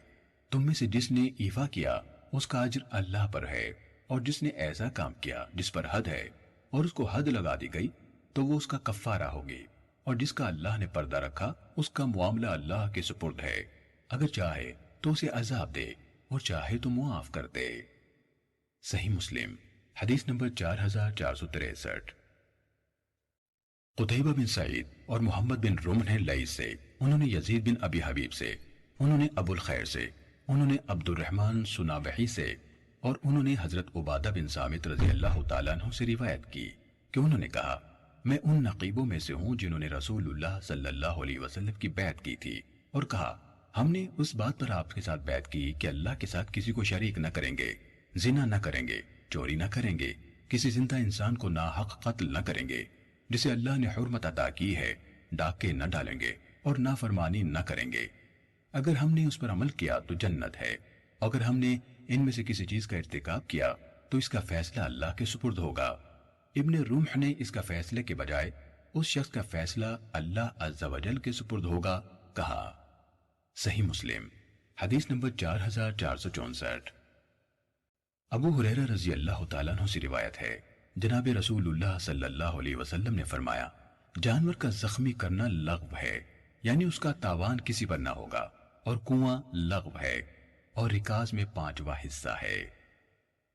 تم میں سے جس نے ایفا کیا اس کا اجر اللہ پر ہے، اور جس نے ایسا کام کیا جس پر حد ہے اور اس کو حد لگا دی گئی تو وہ اس کا کفارہ ہوگی، اور جس کا اللہ نے پردہ رکھا اس کا معاملہ اللہ کے سپرد ہے، اگر چاہے تو اسے عذاب دے اور چاہے تو معاف کر دے۔ صحیح مسلم حدیث نمبر 4463۔ قتیبہ بن سعید اور محمد بن رمح نے لیث سے، انہوں نے یزید بن ابی حبیب سے، انہوں نے ابو الخیر سے، انہوں نے عبد الرحمن سنابحی سے اور انہوں نے حضرت عبادہ بن صامت رضی اللہ تعالیٰ عنہ سے روایت کی کہ انہوں نے کہا میں ان نقیبوں میں سے ہوں جنہوں نے رسول اللہ صلی اللہ علیہ وسلم کی بیعت کی تھی اور کہا ہم نے اس بات پر آپ کے ساتھ بیعت کی کہ اللہ کے ساتھ کسی کو شریک نہ کریں گے، زنا نہ کریں گے، چوری نہ کریں گے، کسی زندہ انسان کو ناحق قتل نہ کریں گے، جسے اللہ نے حرمت عطا کی ہے ڈاکے نہ ڈالیں گے اور نافرمانی نہ کریں گے۔ اگر ہم نے اس پر عمل کیا تو جنت ہے، اگر ہم نے ان میں سے کسی چیز کا ارتکاب کیا تو اس کا فیصلہ اللہ کے سپرد ہوگا۔ ابن رمح نے اس کا فیصلے کے بجائے اس شخص کا فیصلہ اللہ عز و جل کے سپرد ہوگا کہا۔ صحیح مسلم حدیث نمبر 4464۔ ابو ہریرہ رضی اللہ تعالیٰ عنہ سے روایت ہے، جناب رسول اللہ صلی اللہ علیہ وسلم نے فرمایا جانور کا زخمی کرنا لغو ہے، یعنی اس کا تاوان کسی پر نہ ہوگا، اور کنواں لغو ہے اور رکاز میں 5واں حصہ ہے۔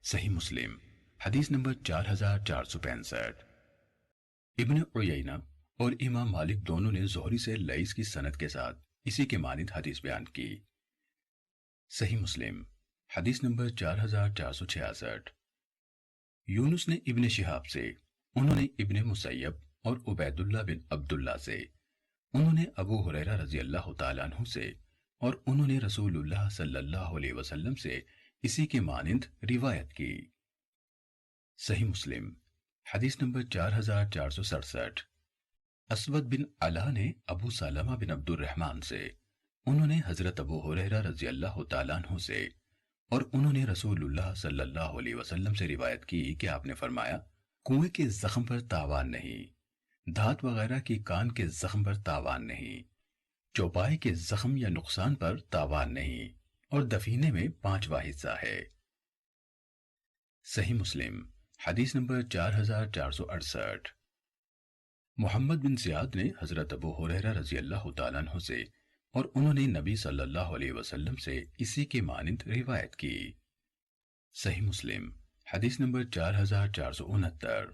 صحیح مسلم حدیث نمبر 4465۔ ابن عیینہ اور امام مالک دونوں نے زہری سے لیث کی سند کے ساتھ اسی کے مانند حدیث بیان کی۔ صحیح مسلم حدیث نمبر 4466۔ یونس نے ابن شہاب سے، انہوں نے ابن مسیب اور عبید اللہ بن عبداللہ سے، انہوں نے ابو ہریرہ رضی اللہ تعالیٰ عنہ سے اور انہوں نے رسول اللہ صلی اللہ علیہ وسلم سے اسی کے مانند روایت کی۔ صحیح مسلم حدیث نمبر 4467۔ اسود بن علا نے ابو سلمہ بن عبد الرحمن سے، انہوں نے حضرت ابو ہریرہ رضی اللہ تعالیٰ عنہ سے اور انہوں نے رسول اللہ صلی اللہ علیہ وسلم سے روایت کی کہ آپ نے فرمایا کنویں کے زخم پر تاوان نہیں، دھات وغیرہ کی کان کے زخم پر تاوان نہیں، چوپائے کے زخم یا نقصان پر تاوان نہیں، اور دفینے میں 5واں حصہ ہے۔ صحیح مسلم حدیث نمبر 4468۔ محمد بن زیاد نے حضرت ابو ہریرہ رضی اللہ تعالیٰ عنہ سے اور انہوں نے نبی صلی اللہ علیہ وسلم سے اسی کے مانند روایت کی۔ صحیح مسلم حدیث نمبر 4469۔